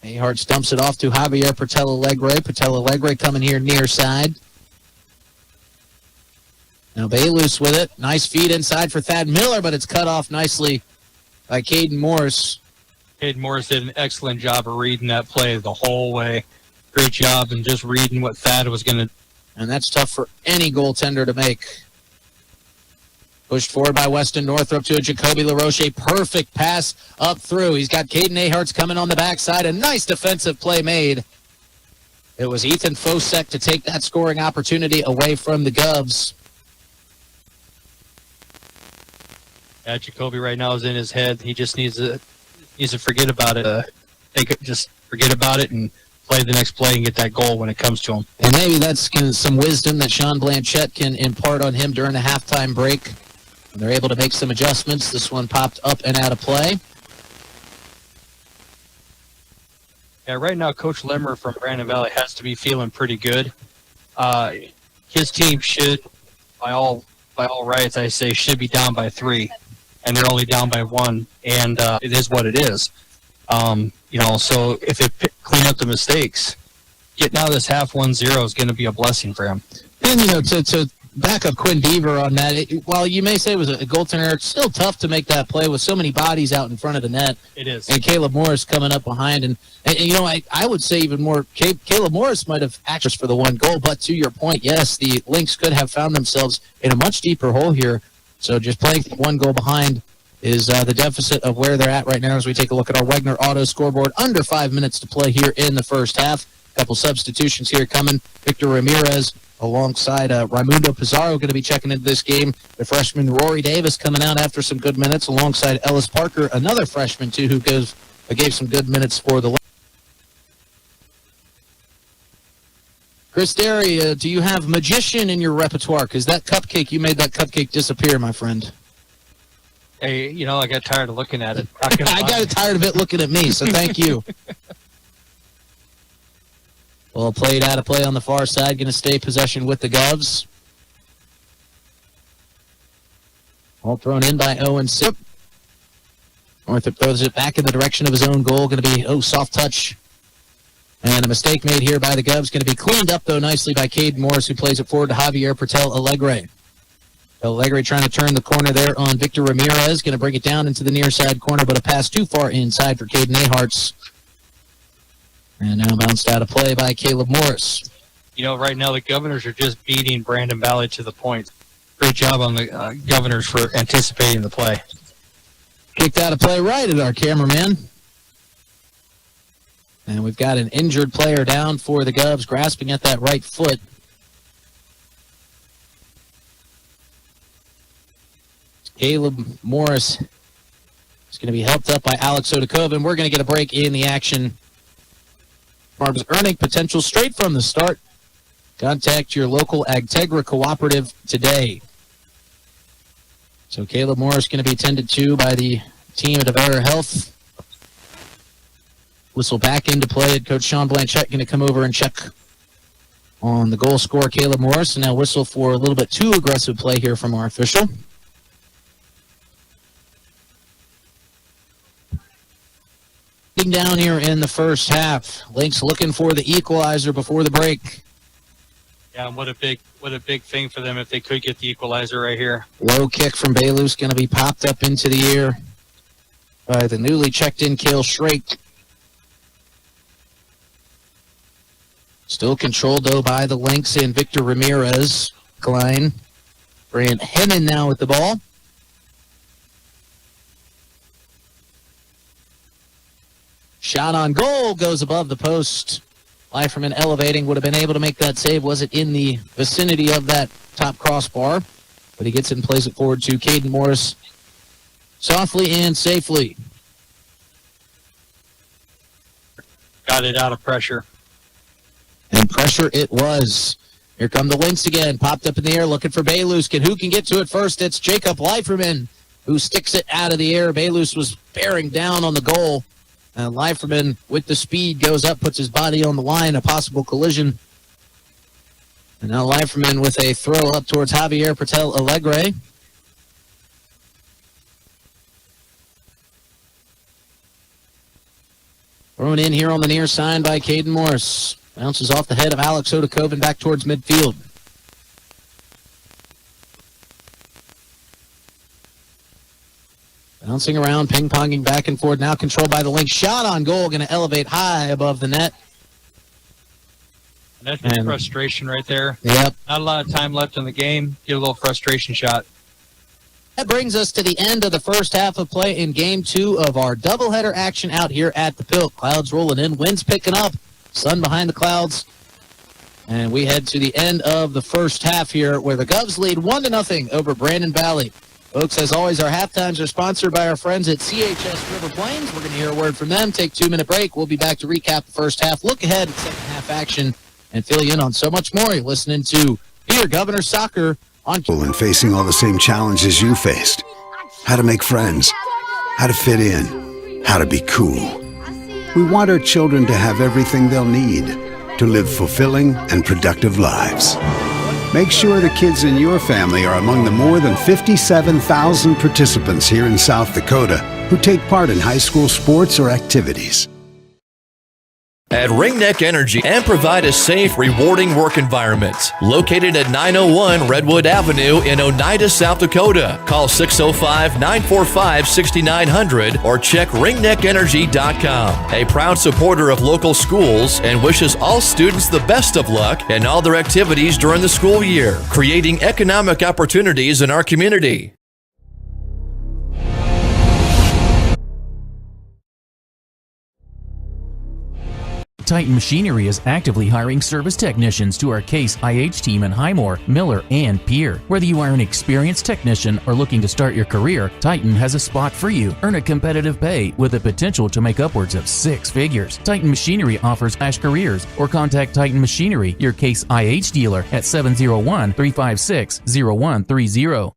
Aharts dumps it off to Javier Patel Alegre. Patel Alegre coming here near side. Now Bayus with it. Nice feed inside for Thad Miller, but it's cut off nicely by Caden Morris. Caden Morris did an excellent job of reading that play the whole way. Great job and just reading what Thad was going to. And that's tough for any goaltender to make. Pushed forward by Weston Northrup to a Jacoby LaRoche. Perfect pass up through. He's got Caden Aharts coming on the backside. A nice defensive play made. It was Ethan Fosek to take that scoring opportunity away from the Govs. Yeah, Jacoby right now is in his head. He just needs to forget about it. Just forget about it and play the next play and get that goal when it comes to him. And maybe that's some wisdom that Sean Blanchette can impart on him during the halftime break. They're able to make some adjustments. This one popped up and out of play. Yeah, right now, Coach Lemmer from Brandon Valley has to be feeling pretty good. His team should, by all rights, I say, should be down by 3, and they're only down by 1, and it is what it is. So if they clean up the mistakes, getting out of this half 1-0 is going to be a blessing for him. And, to back up Quinn Beaver on that, while you may say it was a goaltender, it's still tough to make that play with so many bodies out in front of the net. It is. And Caleb Morris coming up behind. And I would say even more, Caleb Morris might have acted for the 1 goal, but to your point, yes, the Lynx could have found themselves in a much deeper hole here. So just playing 1 goal behind is the deficit of where they're at right now as we take a look at our Wegner Auto scoreboard. Under 5 minutes to play here in the first half. A couple substitutions here coming. Victor Ramirez alongside Raimundo Pizarro going to be checking into this game. The freshman Rory Davis coming out after some good minutes alongside Ellis Parker, another freshman too, who gave some good minutes for the. Chris Derry, do you have magician in your repertoire? Because that cupcake, you made that cupcake disappear, my friend. Hey, I got tired of looking at it. I got tired of it looking at me, so thank you. Well played out of play on the far side. Going to stay possession with the Govs. All thrown in by Owen Sip. Northup throws it back in the direction of his own goal. Going to be, soft touch. And a mistake made here by the Govs. Going to be cleaned up, though, nicely by Caden Morris, who plays it forward to Javier Patel Alegre. Alegre trying to turn the corner there on Victor Ramirez. Going to bring it down into the near side corner, but a pass too far inside for Caden Aharts. And now bounced out of play by Caleb Morris. Right now the Governors are just beating Brandon Valley to the point. Great job on the Governors for anticipating the play. Kicked out of play right at our cameraman. And we've got an injured player down for the Govs, grasping at that right foot. Caleb Morris is going to be helped up by Alex Sodakoven. We're going to get a break in the action. Farms earning potential straight from the start. Contact your local Agtegra cooperative today. So Caleb Morris going to be tended to by the team at Avera Health. Whistle back into play. Coach Sean Blanchette going to come over and check on the goal scorer, Caleb Morris. And now whistle for a little bit too aggressive play here from our official. down here in the first half. Lynx looking for the equalizer before the break. Yeah, what a big thing for them if they could get the equalizer right here. Low kick from Baylus going to be popped up into the air by the newly checked in Cale Shrake. Still controlled, though, by the Lynx and Victor Ramirez. Klein. Brant Hennon now with the ball. Shot on goal goes above the post. Leiferman elevating, would have been able to make that save. Was it in the vicinity of that top crossbar? But he gets it and plays it forward to Caden Morris. Softly and safely. Got it out of pressure. And pressure it was. Here come the Lynx again. Popped up in the air looking for Baylus. Who can get to it first? It's Jacob Leiferman who sticks it out of the air. Baylus was bearing down on the goal. And Leiferman, with the speed, goes up, puts his body on the line, a possible collision. And now Leiferman with a throw up towards Javier Patel Alegre. Thrown in here on the near side by Caden Morris. Bounces off the head of Alex Odakoven back towards midfield. Bouncing around, ping-ponging back and forth. Now controlled by the Lynx. Shot on goal, going to elevate high above the net. And that's just frustration right there. Yep. Not a lot of time left in the game. Get a little frustration shot. That brings us to the end of the first half of play in Game 2 of our doubleheader action out here at the Pilt. Clouds rolling in, winds picking up, sun behind the clouds. And we head to the end of the first half here where the Govs lead 1-0 over Brandon Valley. Folks, as always, our halftimes are sponsored by our friends at CHS River Plains. We're going to hear a word from them, take a 2-minute break. We'll be back to recap the first half, look ahead at second half action, and fill you in on so much more. You're listening to Pierre Governors Soccer on... And facing all the same challenges you faced. How to make friends. How to fit in. How to be cool. We want our children to have everything they'll need to live fulfilling and productive lives. Make sure the kids in your family are among the more than 57,000 participants here in South Dakota who take part in high school sports or activities. At Ringneck Energy and provide a safe, rewarding work environment. Located at 901 Redwood Avenue in Oneida, South Dakota. Call 605-945-6900 or check ringneckenergy.com. A proud supporter of local schools and wishes all students the best of luck in all their activities during the school year, creating economic opportunities in our community. Titan Machinery is actively hiring service technicians to our Case IH team in Highmore, Miller, and Pierre. Whether you are an experienced technician or looking to start your career, Titan has a spot for you. Earn a competitive pay with the potential to make upwards of 6 figures. Titan Machinery offers careers or contact Titan Machinery, your Case IH dealer at 701-356-0130.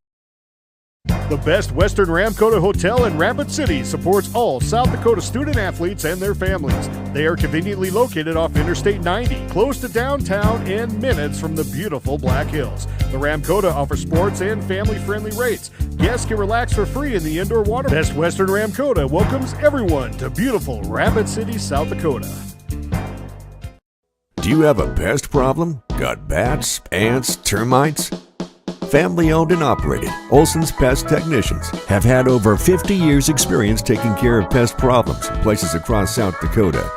The best Western Ramkota Hotel in Rapid City supports all South Dakota student athletes and their families. They are conveniently located off Interstate 90, close to downtown and minutes from the beautiful Black Hills. The Ramkota offers sports and family-friendly rates. Guests can relax for free in the indoor water. Best Western Ramkota welcomes everyone to beautiful Rapid City, South Dakota. Do you have a pest problem? Got bats, ants, termites? Family owned and operated, Olson's Pest Technicians have had over 50 years experience taking care of pest problems in places across South Dakota.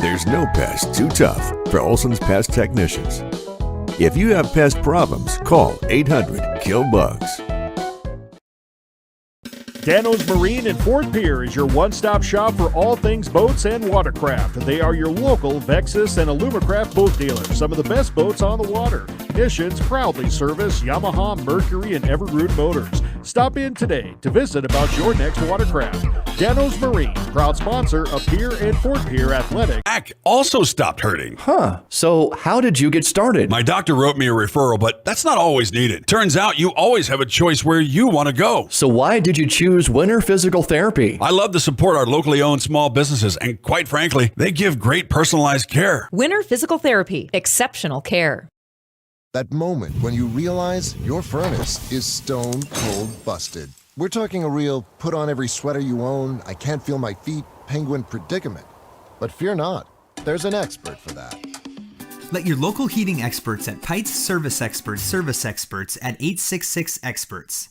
There's no pest too tough for Olson's Pest Technicians. If you have pest problems, call 800-KILL-BUGS. Dano's Marine in Fort Pierre is your one-stop shop for all things boats and watercraft. They are your local Vexus and Alumacraft boat dealer. Some of the best boats on the water. Missions proudly service Yamaha, Mercury, and Evergreen motors. Stop in today to visit about your next watercraft. Dano's Marine, proud sponsor of Pierre and Fort Pierre Athletics. Back also stopped hurting. Huh. So how did you get started? My doctor wrote me a referral, but that's not always needed. Turns out you always have a choice where you want to go. So why did you choose Winter Physical Therapy? I love to support our locally owned small businesses, and quite frankly, they give great personalized care. Winter Physical Therapy. Exceptional care. That moment when you realize your furnace is stone cold busted. We're talking a real put on every sweater you own, I can't feel my feet, penguin predicament. But fear not, there's an expert for that. Let your local heating experts at Pites Service Experts at 866 Experts.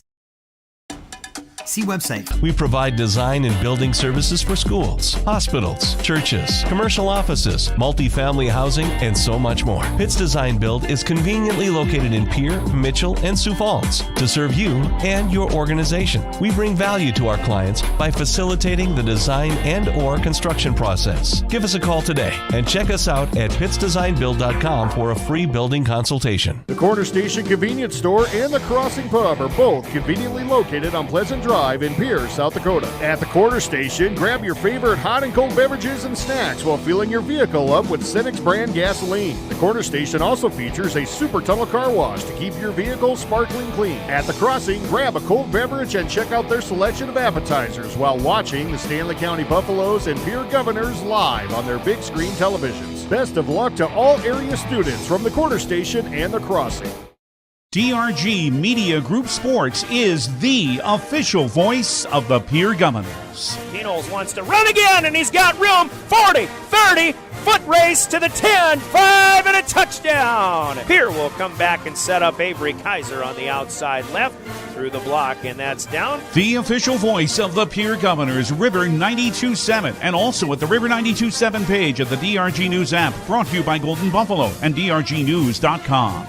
See website. We provide design and building services for schools, hospitals, churches, commercial offices, multifamily housing, and so much more. Pitts Design Build is conveniently located in Pierre, Mitchell, and Sioux Falls to serve you and your organization. We bring value to our clients by facilitating the design and/or construction process. Give us a call today and check us out at pittsdesignbuild.com for a free building consultation. The Corner Station Convenience Store and the Crossing Pub are both conveniently located on Pleasant Drive in Pierce, South Dakota. At the Corner Station, grab your favorite hot and cold beverages and snacks while filling your vehicle up with Cenex brand gasoline. The Corner Station also features a super tunnel car wash to keep your vehicle sparkling clean. At the Crossing, grab a cold beverage and check out their selection of appetizers while watching the Stanley County Buffaloes and Pierre Governors live on their big screen televisions. Best of luck to all area students from the Corner Station and the Crossing. DRG Media Group Sports is the official voice of the Pierre Governors. Knowles wants to run again, and he's got room. 40, 30, foot race to the 10, 5, and a touchdown. Pierre will come back and set up Avery Kaiser on the outside left through the block, and that's down. The official voice of the Pierre Governors, River 92.7, and also at the River 92.7 page of the DRG News app, brought to you by Golden Buffalo and DRGnews.com.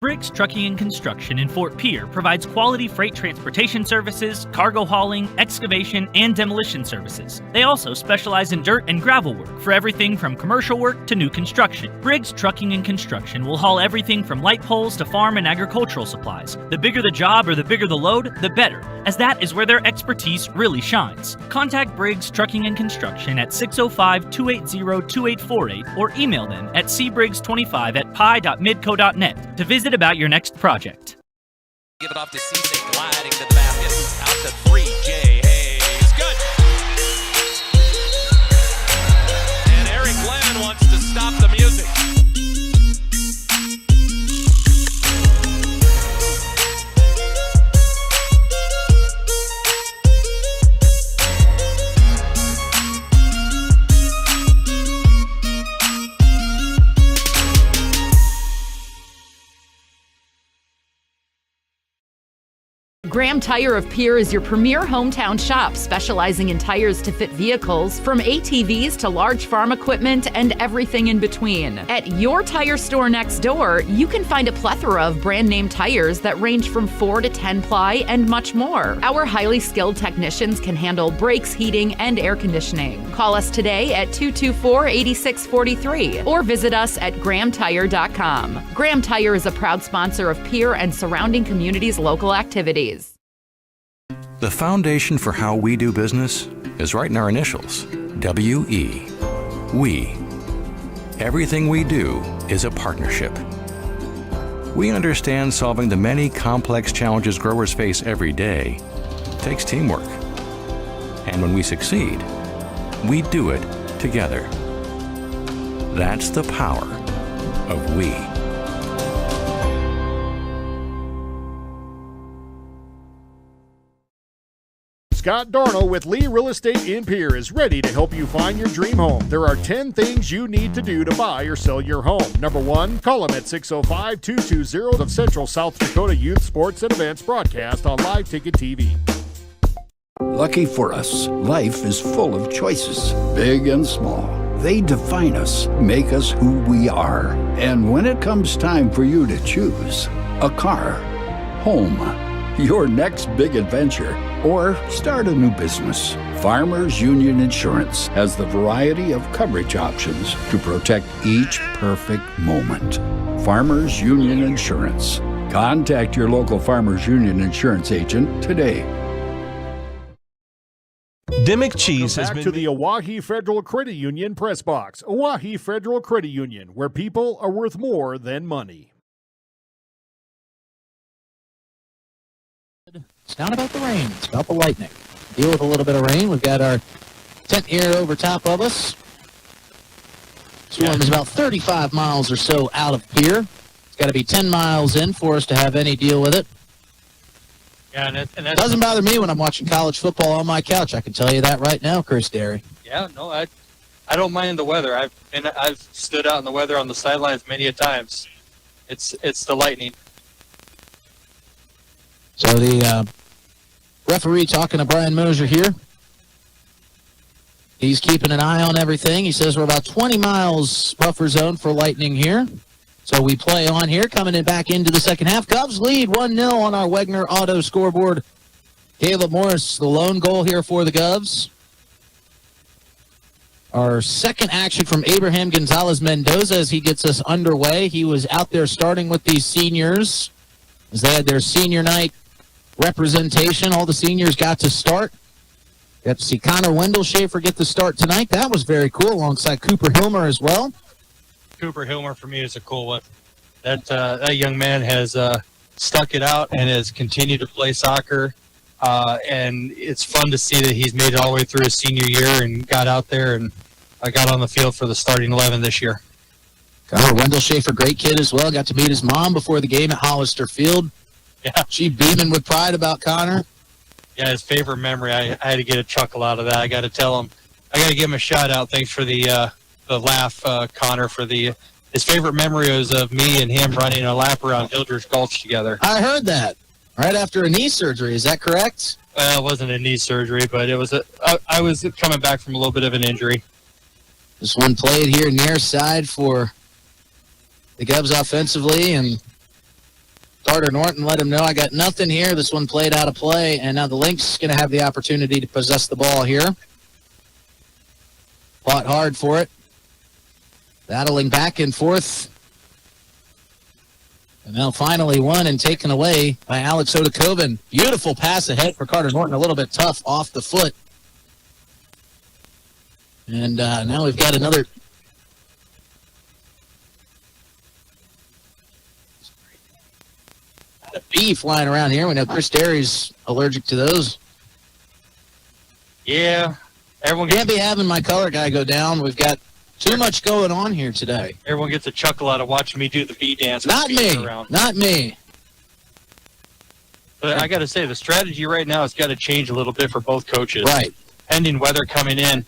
Briggs Trucking and Construction in Fort Pierre provides quality freight transportation services, cargo hauling, excavation, and demolition services. They also specialize in dirt and gravel work for everything from commercial work to new construction. Briggs Trucking and Construction will haul everything from light poles to farm and agricultural supplies. The bigger the job or the bigger the load, the better, as that is where their expertise really shines. Contact Briggs Trucking and Construction at 605-280-2848 or email them at cbriggs25@pi.midco.net to visit about your next project. Give it off to Cisse, gliding to the basket, out to 3, Jay Hayes, good! And Eric Glenn wants to stop the music. Graham Tire of Pierre is your premier hometown shop, specializing in tires to fit vehicles, from ATVs to large farm equipment and everything in between. At your tire store next door, you can find a plethora of brand name tires that range from 4 to 10 ply and much more. Our highly skilled technicians can handle brakes, heating, and air conditioning. Call us today at 224-8643 or visit us at grahamtire.com. Graham Tire is a proud sponsor of Pierre and surrounding communities' local activities. The foundation for how we do business is right in our initials, W-E. We. Everything we do is a partnership. We understand solving the many complex challenges growers face every day takes teamwork. And when we succeed, we do it together. That's the power of we. Scott Darnell with Lee Real Estate in Pierre is ready to help you find your dream home. There are 10 things you need to do to buy or sell your home. Number 1, call them at 605-220 of Central South Dakota Youth Sports and Events broadcast on Live Ticket TV. Lucky for us, life is full of choices, big and small. They define us, make us who we are. And when it comes time for you to choose a car, home, your next big adventure, or start a new business, Farmers Union Insurance has the variety of coverage options to protect each perfect moment. Farmers Union Insurance. Contact your local Farmers Union Insurance agent today. Dimmick Cheese has Back been to the Oahe Federal Credit Union Press Box. Oahe Federal Credit Union, where people are worth more than money. It's not about the rain. It's about the lightning. Deal with a little bit of rain. We've got our tent here over top of us. Storm is about 35 miles or so out of here. It's got to be 10 miles in for us to have any deal with it. Yeah, and that doesn't bother me when I'm watching college football on my couch. I can tell you that right now, Chris Derry. Yeah, no, I don't mind the weather. I've stood out in the weather on the sidelines many a times. It's the Lightning. So the referee talking to Brian Mosier here. He's keeping an eye on everything. He says we're about 20 miles buffer zone for Lightning here. So we play on here, coming in back into the second half. Cubs lead 1-0 on our Wegner Auto scoreboard. Caleb Morris, the lone goal here for the Cubs. Our second action from Abraham Gonzalez-Mendoza as he gets us underway. He was out there starting with these seniors as they had their senior night representation. All the seniors got to start. Got to see Connor Wendell-Schaefer get the start tonight. That was very cool, alongside Cooper Hilmer as well. Cooper Hilmer for me is a cool one. That young man has stuck it out and has continued to play soccer. And it's fun to see that he's made it all the way through his senior year and got out there and got on the field for the starting 11 this year. Connor Wendell-Schaefer, great kid as well. Got to meet his mom before the game at Hollister Field. Yeah, she beaming with pride about Connor. Yeah, his favorite memory. I had to get a chuckle out of that. I got to tell him. I got to give him a shout out. Thanks for the laugh, Connor. For his favorite memory was of me and him running a lap around Hildreth Gulch together. I heard that right after a knee surgery. Is that correct? Well, it wasn't a knee surgery, but it was I was coming back from a little bit of an injury. This one played here near side for the Cubs offensively, and Carter Norton let him know, I got nothing here. This one played out of play, and now the Lynx is going to have the opportunity to possess the ball here. Fought hard for it. Battling back and forth. And now finally won and taken away by Alex Odakoven. Beautiful pass ahead for Carter Norton. A little bit tough off the foot. And now we've got another... a bee flying around here. We know Chris Derry's allergic to those. Yeah. Everyone can't be having my color guy go down. We've got too much going on here today. Everyone gets a chuckle out of watching me do the bee dance. Not me. Not me. But I got to say, the strategy right now has got to change a little bit for both coaches. Right. Pending weather coming in,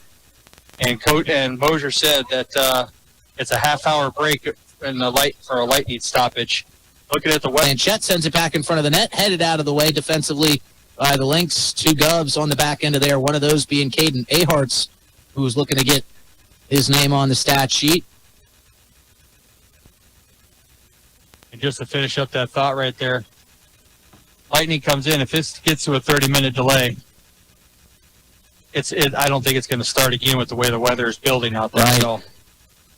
and Mosier said that it's a half-hour break in the for a lightning stoppage. Looking at the weather. And Chet sends it back in front of the net, headed out of the way defensively by the Lynx. Two Govs on the back end of there. One of those being Caden Aharts, who was looking to get his name on the stat sheet. And just to finish up that thought right there, Lightning comes in. If this gets to a 30-minute delay, I don't think it's going to start again with the way the weather is building out there. Right. So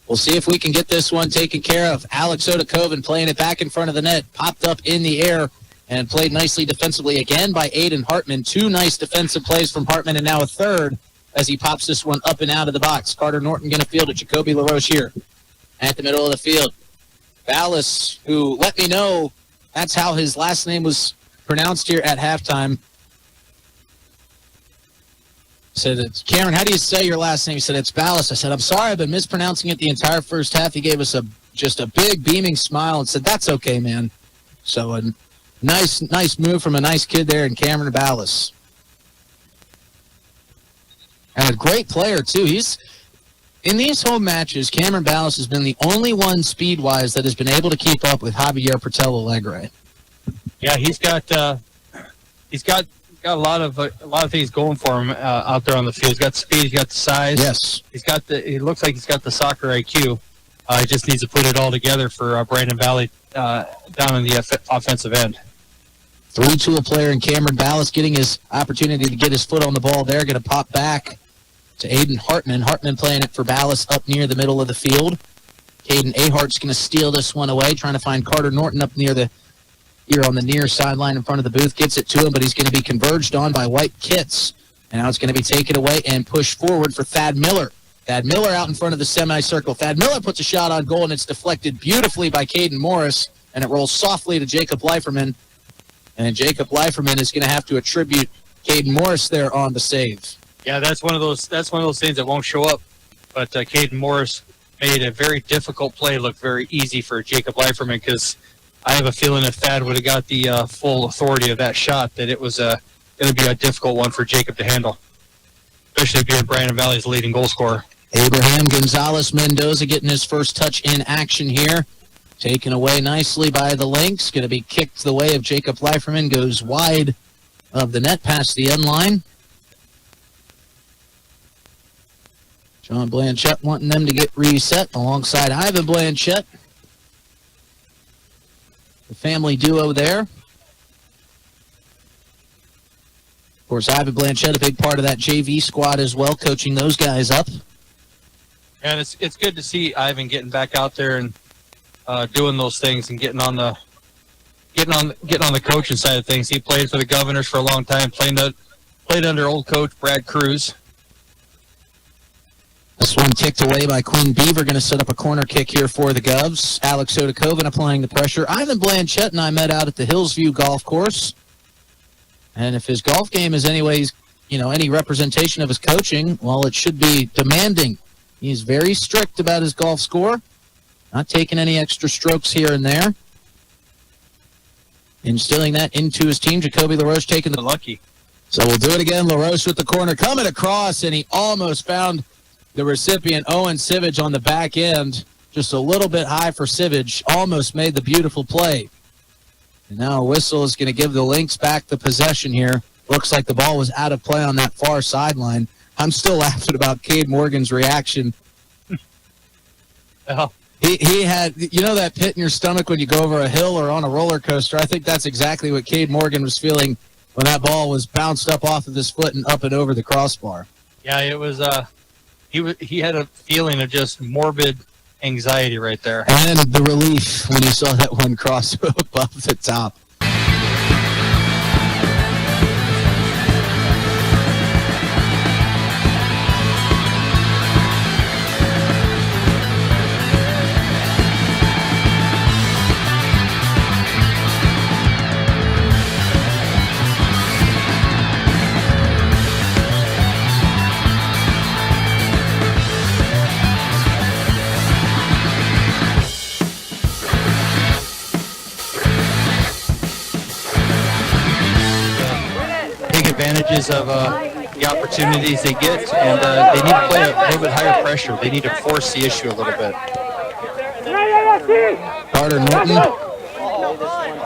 we'll see if we can get this one taken care of. Alex Odakoven playing it back in front of the net, popped up in the air, and played nicely defensively again by Aiden Hartman. Two nice defensive plays from Hartman, and now a third as he pops this one up and out of the box. Carter Norton going to field it. Jacoby LaRoche here at the middle of the field. Ballas, who let me know that's how his last name was pronounced here at halftime, said, Cameron, how do you say your last name? He said, it's Ballas. I said, I'm sorry, I've been mispronouncing it the entire first half. He gave us just a big beaming smile and said, that's okay, man. So a nice move from a nice kid there in Cameron Ballas. And a great player, too. In these home matches, Cameron Ballas has been the only one speed-wise that has been able to keep up with Javier Portela Alegre. yeah, he's got a lot of things going for him out there on the field. He's got speed, he's got the size. Yes. He looks like he's got the soccer IQ. He just needs to put it all together for Brandon Valley down in the offensive end. Three-tool player in Cameron Ballas getting his opportunity to get his foot on the ball there. Going to pop back to Aiden Hartman. Hartman playing it for Ballas up near the middle of the field. Caden Ahart's going to steal this one away, trying to find Carter Norton up near on the near sideline in front of the booth. Gets it to him, but he's going to be converged on by White Kitts. And now it's going to be taken away and pushed forward for Thad Miller. Thad Miller out in front of the semicircle. Thad Miller puts a shot on goal, and it's deflected beautifully by Caden Morris, and it rolls softly to Jacob Leiferman. And Jacob Leiferman is going to have to attribute Caden Morris there on the save. Yeah, that's one of those things that won't show up. But Caden Morris made a very difficult play look very easy for Jacob Leiferman because I have a feeling if Thad would have got the full authority of that shot, that it was going to be a difficult one for Jacob to handle, especially if you're Brandon Valley's leading goal scorer. Abraham Gonzalez Mendoza getting his first touch in action here. Taken away nicely by the Lynx. Going to be kicked the way of Jacob Leiferman. Goes wide of the net past the end line. John Blanchette wanting them to get reset alongside Ivan Blanchette. The family duo there. Of course, Ivan Blanchette, a big part of that JV squad as well, coaching those guys up. And it's good to see Ivan getting back out there and doing those things and getting on the coaching side of things. He played for the Governors for a long time, played under old coach Brad Cruz. This one kicked away by Quinn Beaver, going to set up a corner kick here for the Govs. Alex Odakoven applying the pressure. Ivan Blanchette and I met out at the Hillsview Golf Course. And if his golf game is anyways, any representation of his coaching, well, it should be demanding. He's very strict about his golf score. Not taking any extra strokes here and there. Instilling that into his team. Jacoby LaRoche taking the lucky. So we'll do it again. LaRoche with the corner coming across, and he almost found the recipient, Owen Sivage, on the back end. Just a little bit high for Sivage. Almost made the beautiful play. And now a whistle is going to give the Lynx back the possession here. Looks like the ball was out of play on that far sideline. I'm still laughing about Cade Morgan's reaction. Oh. He had, that pit in your stomach when you go over a hill or on a roller coaster. I think that's exactly what Cade Morgan was feeling when that ball was bounced up off of his foot and up and over the crossbar. Yeah, it was. He had a feeling of just morbid anxiety right there. And the relief when he saw that one cross above the top. Advantages of the opportunities they get, and they need to play a little bit higher pressure. They need to force the issue a little bit. Carter Norton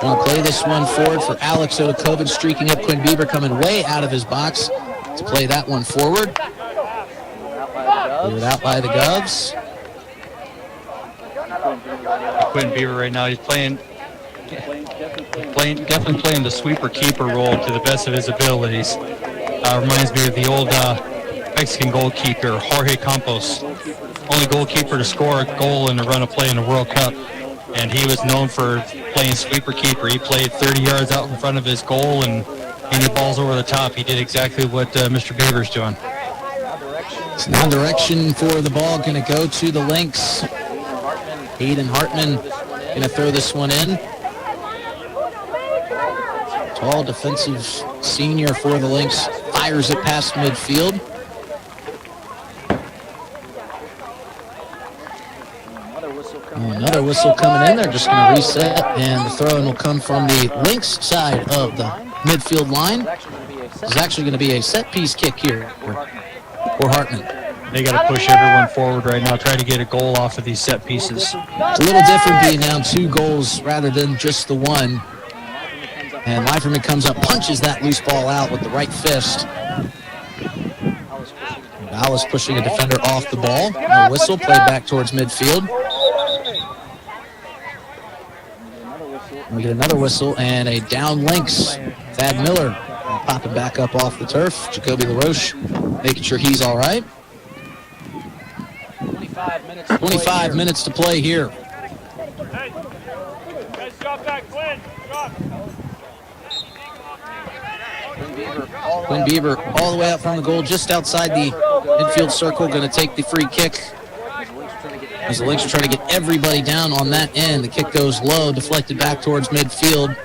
going to play this one forward for Alex Odakoven, streaking up. Quinn Beaver coming way out of his box to play that one forward. Cleared out by the Govs. Quinn Beaver right now, he's definitely playing the sweeper keeper role to the best of his abilities. Reminds me of the old Mexican goalkeeper Jorge Campos, only goalkeeper to score a goal in a run of play in the World Cup, and he was known for playing sweeper keeper. He played 30 yards out in front of his goal and the ball's over the top. He did exactly what Mr. Beaver's doing. It's now direction for the ball going to go to the Lynx. Hayden Hartman going to throw this one in. Tall defensive senior for the Lynx fires it past midfield. Another whistle coming in. They're just going to reset, and the throw-in will come from the Lynx side of the midfield line. This is actually going to be a set-piece kick here for Hartman. They got to push everyone forward right now, try to get a goal off of these set pieces. It's a little different being down 2 goals rather than just the one. And Leiferman comes up, punches that loose ball out with the right fist. Dallas pushing a defender off the ball. No whistle, played back towards midfield. We get another whistle and a down Lynx. Thad Miller popping back up off the turf. Jacoby LaRoche making sure he's all right. 25 minutes to play here. Quinn Beaver all the way out from the goal, just outside the midfield circle, going to take the free kick. As the Lynx are trying to get everybody down on that end. The kick goes low, deflected back towards midfield.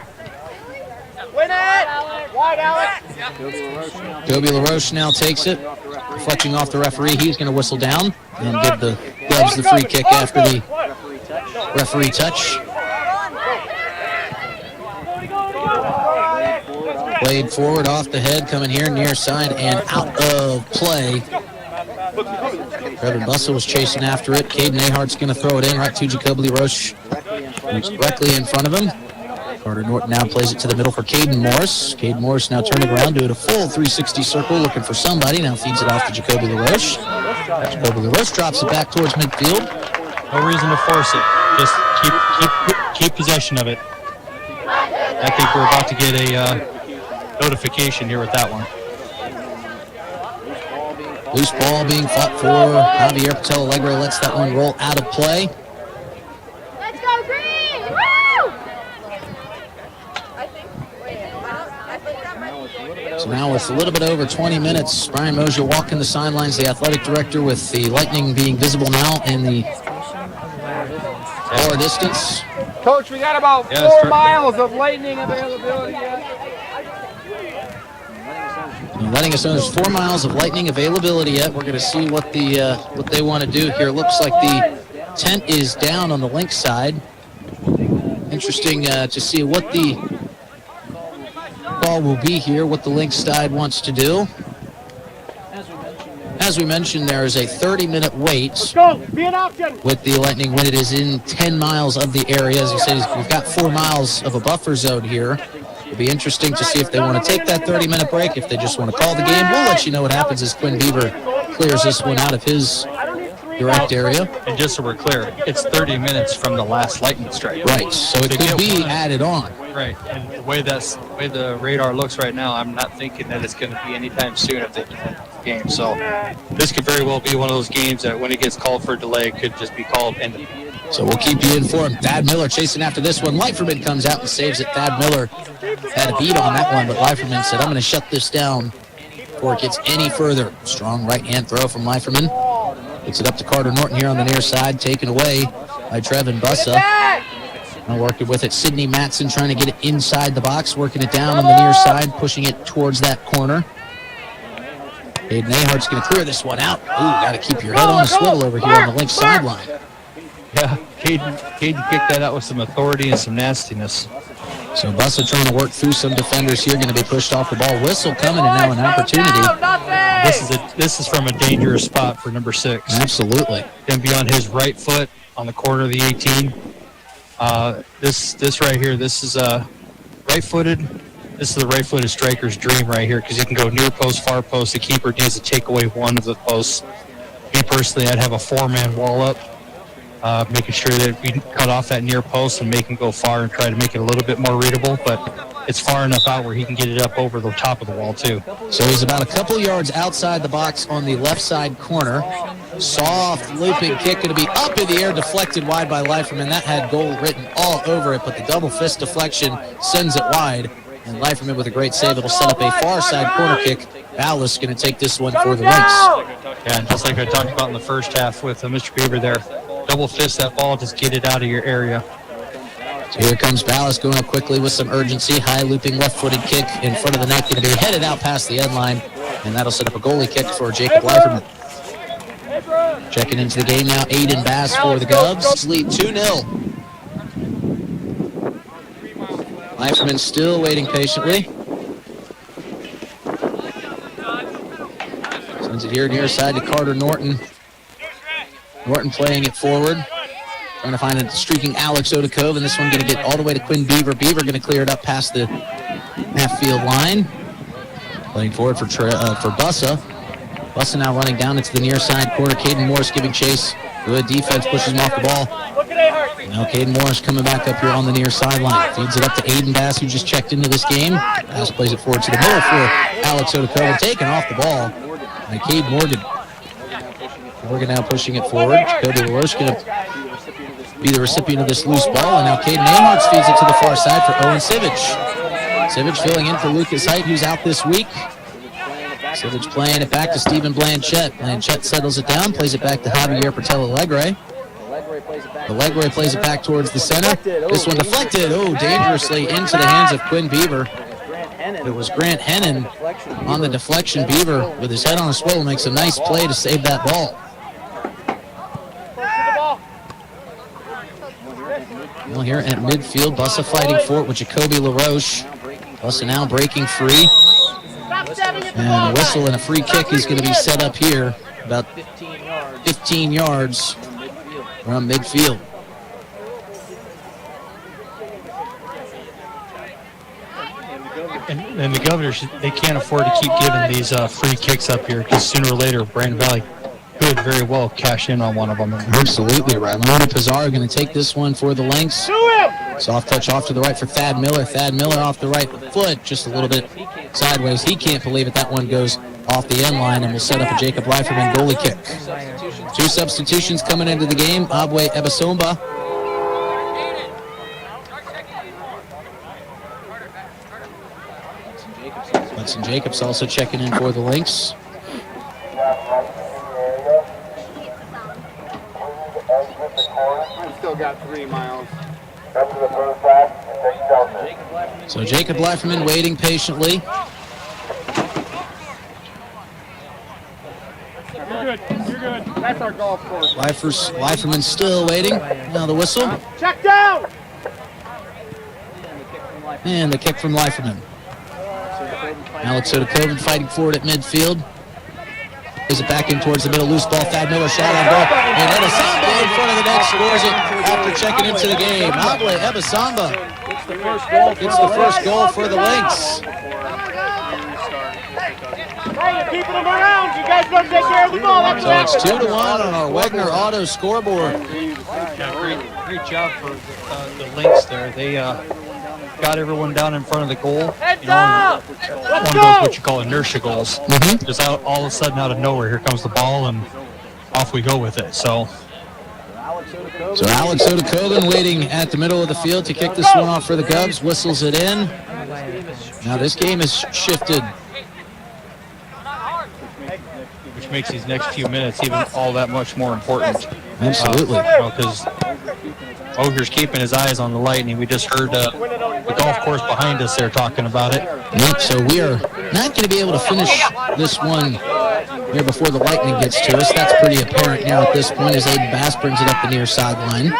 Jacoby LaRoche now takes it, deflecting off the referee. He's going to whistle down and give the Gloves the free kick after the referee touch. Played forward off the head, coming here near side and out of play. Trevin Bussell was chasing after it. Caden Ahart's going to throw it in right to Jacoby LaRoche, who's directly in front of him. Carter Norton now plays it to the middle for Caden Morris. Caden Morris now turning around, doing a full 360 circle, looking for somebody. Now feeds it off to Jacoby LaRoche. Jacoby LaRoche drops it back towards midfield. No reason to force it. Just keep possession of it. I think we're about to get a notification here with that one. Loose ball being fought for. Javier Patel Alegre lets that one roll out of play. Let's go green! Woo! So now with a little bit over 20 minutes, Brian Mosier walking the sidelines, the athletic director, with the Lightning being visible now in the lower distance. Coach, we got about 4 miles of lightning availability yet. Letting us know there's 4 miles of lightning availability yet. We're going to see what they want to do here. Looks like the tent is down on the Lynx side. Interesting to see what the call will be here, what the Lynx side wants to do. As we mentioned, there is a 30-minute wait with the Lightning when it is in 10 miles of the area. As you said, we've got 4 miles of a buffer zone here. It'll be interesting to see if they want to take that 30-minute break, if they just want to call the game. We'll let you know what happens as Quinn Beaver clears this one out of his direct area. And just so we're clear, it's 30 minutes from the last lightning strike. Right, so it could be added on. Right, and the way the radar looks right now, I'm not thinking that it's going to be anytime soon if they do that game. So this could very well be one of those games that when it gets called for a delay, it could just be called ended. So we'll keep you informed. Thad Miller chasing after this one. Leiferman comes out and saves it. Thad Miller had a beat on that one, but Leiferman said, I'm going to shut this down before it gets any further. Strong right-hand throw from Leiferman. Gets it up to Carter Norton here on the near side, taken away by Trevin Bussa. Now working with it, Sidney Matson trying to get it inside the box, working it down on the near side, pushing it towards that corner. Caden Ahart's going to clear this one out. Ooh, got to keep your head on a swivel over here on the Lynx sideline. Yeah, Caden kicked that out with some authority and some nastiness. So Bussa trying to work through some defenders here, going to be pushed off the ball. Whistle coming, and now an opportunity. This is from a dangerous spot for number 6. Absolutely. Going to be on his right foot on the corner of the 18. This right here, this is right-footed. This is the right-footed striker's dream right here, because he can go near post, far post. The keeper needs to take away one of the posts. Me personally, I'd have a 4-man wall up, making sure that we cut off that near post and make him go far and try to make it a little bit more readable, but it's far enough out where he can get it up over the top of the wall too. So he's about a couple yards outside the box on the left side corner. Soft looping kick, going to be up in the air, deflected wide by Leiferman. That had goal written all over it, but the double fist deflection sends it wide. And Leiferman with a great save. It'll set up a far side corner kick. Ballas going to take this one for the Lynx. Yeah, and just like I talked about in the first half with Mr. Beaver there, double fist that ball, just get it out of your area. So here comes Ballas going up quickly with some urgency. High looping left-footed kick in front of the net, going to be headed out past the end line, and that'll set up a goalie kick for Jacob Leiferman. Checking into the game now, Aiden Bass for the Govs. Lead 2-0. Leiferman still waiting patiently. Sends it here near side to Carter Norton. Norton playing it forward. Trying to find a streaking Alex Odakove, and this one going to get all the way to Quinn Beaver. Beaver going to clear it up past the half-field line. Playing forward for Bussa. Bussa now running down into the near side corner. Caden Morris giving chase. Good defense, pushes him off the ball. Now Caden Morris coming back up here on the near sideline. Feeds it up to Aiden Bass, who just checked into this game. Bass plays it forward to the middle for Alex Odakove. Taken off the ball by Cade Morgan. Morgan now pushing it forward. Jacoby LaRoche going to be the recipient of this loose ball. And now Caden Aharts feeds it to the far side for Owen Sivich. Sivich filling in for Lucas Height, who's out this week. Sivich playing it back to Stephen Blanchette. Blanchette settles it down, plays it back to Javier Patel Alegre. Alegre plays it back towards the center. This one deflected, dangerously into the hands of Quinn Beaver. It was Grant Hennon on the deflection. Beaver, with his head on a swivel, makes a nice play to save that ball. Well, here at midfield, Bussa fighting for it with Jacoby LaRoche. Bussa now breaking free. And a whistle and a free kick is going to be set up here about 15 yards from midfield. And the Governors, they can't afford to keep giving these free kicks up here because sooner or later Brandon Valley could very well cash in on one of them. Absolutely right. Mooney Pizarro going to take this one for the Lynx. Soft touch off to the right for Thad Miller. Thad Miller off the right foot, just a little bit sideways. He can't believe it. That one goes off the end line and will set up a Jacob Leiferman goalie kick. 2 substitutions coming into the game. Abwe Ebasomba. Hudson Jacobs also checking in for the Lynx. Still got 3 miles. So Jacob Leiferman waiting patiently. You're good. You're good. That's our golf course. Leiferman still waiting. Now the whistle. Check down. And the kick from Leiferman. Alex Odakoven fighting forward at midfield. Is it back in towards the middle? Loose ball. Thad Miller shot on goal. And Ebasomba in front of the net scores it after checking into the game. Abwe Ebasomba gets the first goal for the Lynx. Hey, you're keeping them around. You guys better take care of the ball. That's So it's 2-1 on our Wegner Auto scoreboard. Yeah, great job for the Lynx there. They got everyone down in front of the goal. You know, one of those what you call inertia goals. Just out, all of a sudden out of nowhere, here comes the ball, and off we go with it. So Alex Odakoven waiting at the middle of the field to kick this one off for the Govs. Whistles it in. Now this game has shifted. which makes these next few minutes even all that much more important. Absolutely. Because Ogre's keeping his eyes on the Lightning. We just heard the golf course behind us there talking about it. Yep, so we are not going to be able to finish this one here before the Lightning gets to us. That's pretty apparent now at this point as Aiden Bass brings it up the near sideline.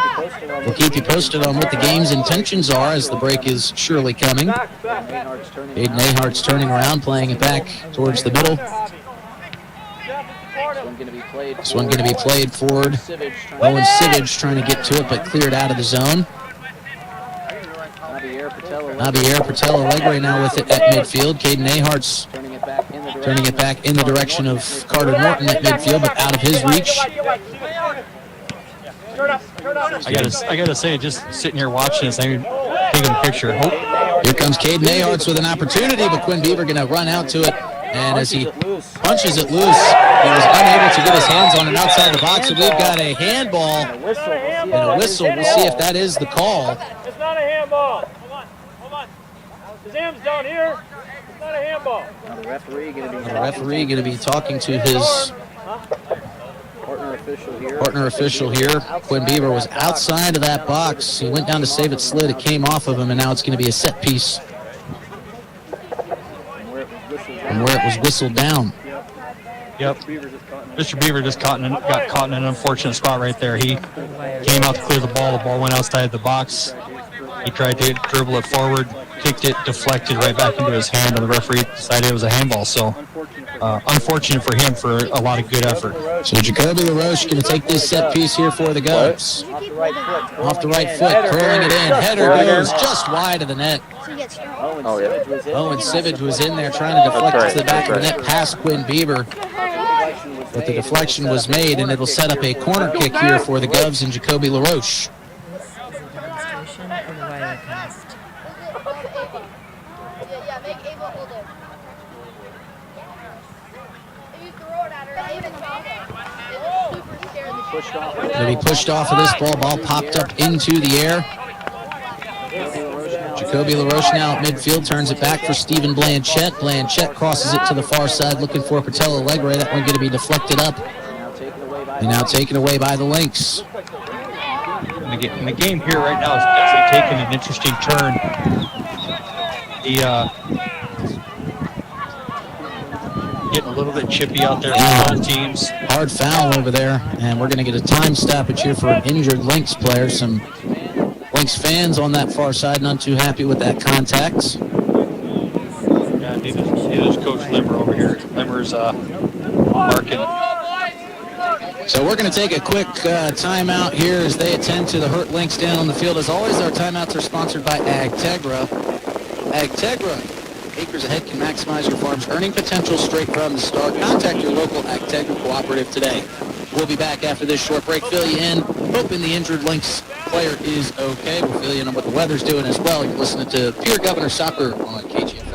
We'll keep you posted on what the game's intentions are as the break is surely coming. Aiden Ahart's turning around, playing it back towards the middle. This one going to be played forward. Owen Sivage trying to get to it, but cleared out of the zone. Javier Patel Alegre now with it at midfield. Caden Ahart's turning it back in the direction of Carter Norton at midfield, but out of his reach. I gotta say, just sitting here watching this, I'm taking a picture. Here comes Caden Ahart's with an opportunity, but Quinn Beaver going to run out to it. And as he punches it loose, he was unable to get his hands on it outside the box. And we've got a handball and a whistle. We'll see if that is the call. It's not a handball. Hold on. His hand's down here. It's not a handball. The referee going to be talking to his partner official here. Quinn Beaver was outside of that box. He went down to save it slid. It came off of him, and now it's going to be a set piece. And where it was whistled down. Yep. Mr. Beaver just got caught in an unfortunate spot right there. He came out to clear the ball. The ball went outside the box. He tried to dribble it forward, kicked it, deflected right back into his hand, and the referee decided it was a handball. So unfortunate for him for a lot of good effort. So Jacoby LaRoche going to take this set piece here for the Govs. Off the right foot, curling it in. Header goes just wide of the net. Owen Sivage was in there trying to deflect it to the back of the net past Quinn Beaver. But the deflection was made, and it'll set up a corner kick here for the Govs and Jacoby LaRoche. Going to be pushed off of this ball. Ball popped up into the air. Jacoby LaRoche now at midfield, turns it back for Stephen Blanchette. Blanchette crosses it to the far side, looking for Patel Alegre. That one going to be deflected up. And now taken away by the Lynx. And the game here right now is definitely taking an interesting turn. Getting a little bit chippy out there for both teams. Hard foul over there, and we're going to get a time stoppage here for an injured Lynx player. Some Lynx fans on that far side not too happy with that contact. Coach Limmer over here. Limmer's marking. So we're going to take a quick timeout here as they attend to the hurt Lynx down on the field. As always, our timeouts are sponsored by Agtegra. Agtegra, acres ahead can maximize your farm's earning potential straight from the start. Contact your local Agtegra cooperative today. We'll be back after this short break. Fill you in, hoping the injured Lynx player is okay. We'll fill you in on what the weather's doing as well. You're listening to Pierre Governors Soccer on KGFM.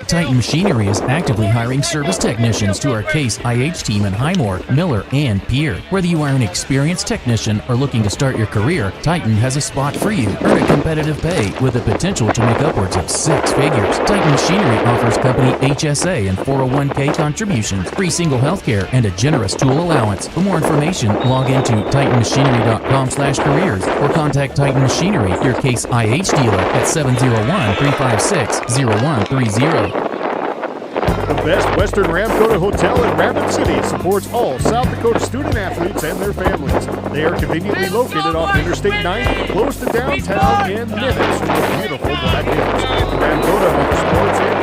Titan Machinery is actively hiring service technicians to our Case IH team in Highmore, Miller, and Pierre. Whether you are an experienced technician or looking to start your career, Titan has a spot for you. Earn a competitive pay with the potential to make upwards of 6 figures. Titan Machinery offers company HSA and 401k contributions, free single health care, and a generous tool allowance. For more information, log into titanmachinery.com/careers or contact Titan Machinery, your Case IH dealer at 701-356-0130. The best Western Ramkota Hotel in Rapid City supports all South Dakota student athletes and their families. They are conveniently located off Interstate 90, close to downtown and minutes from the beautiful Black Hills. The Ramkota Motorsports and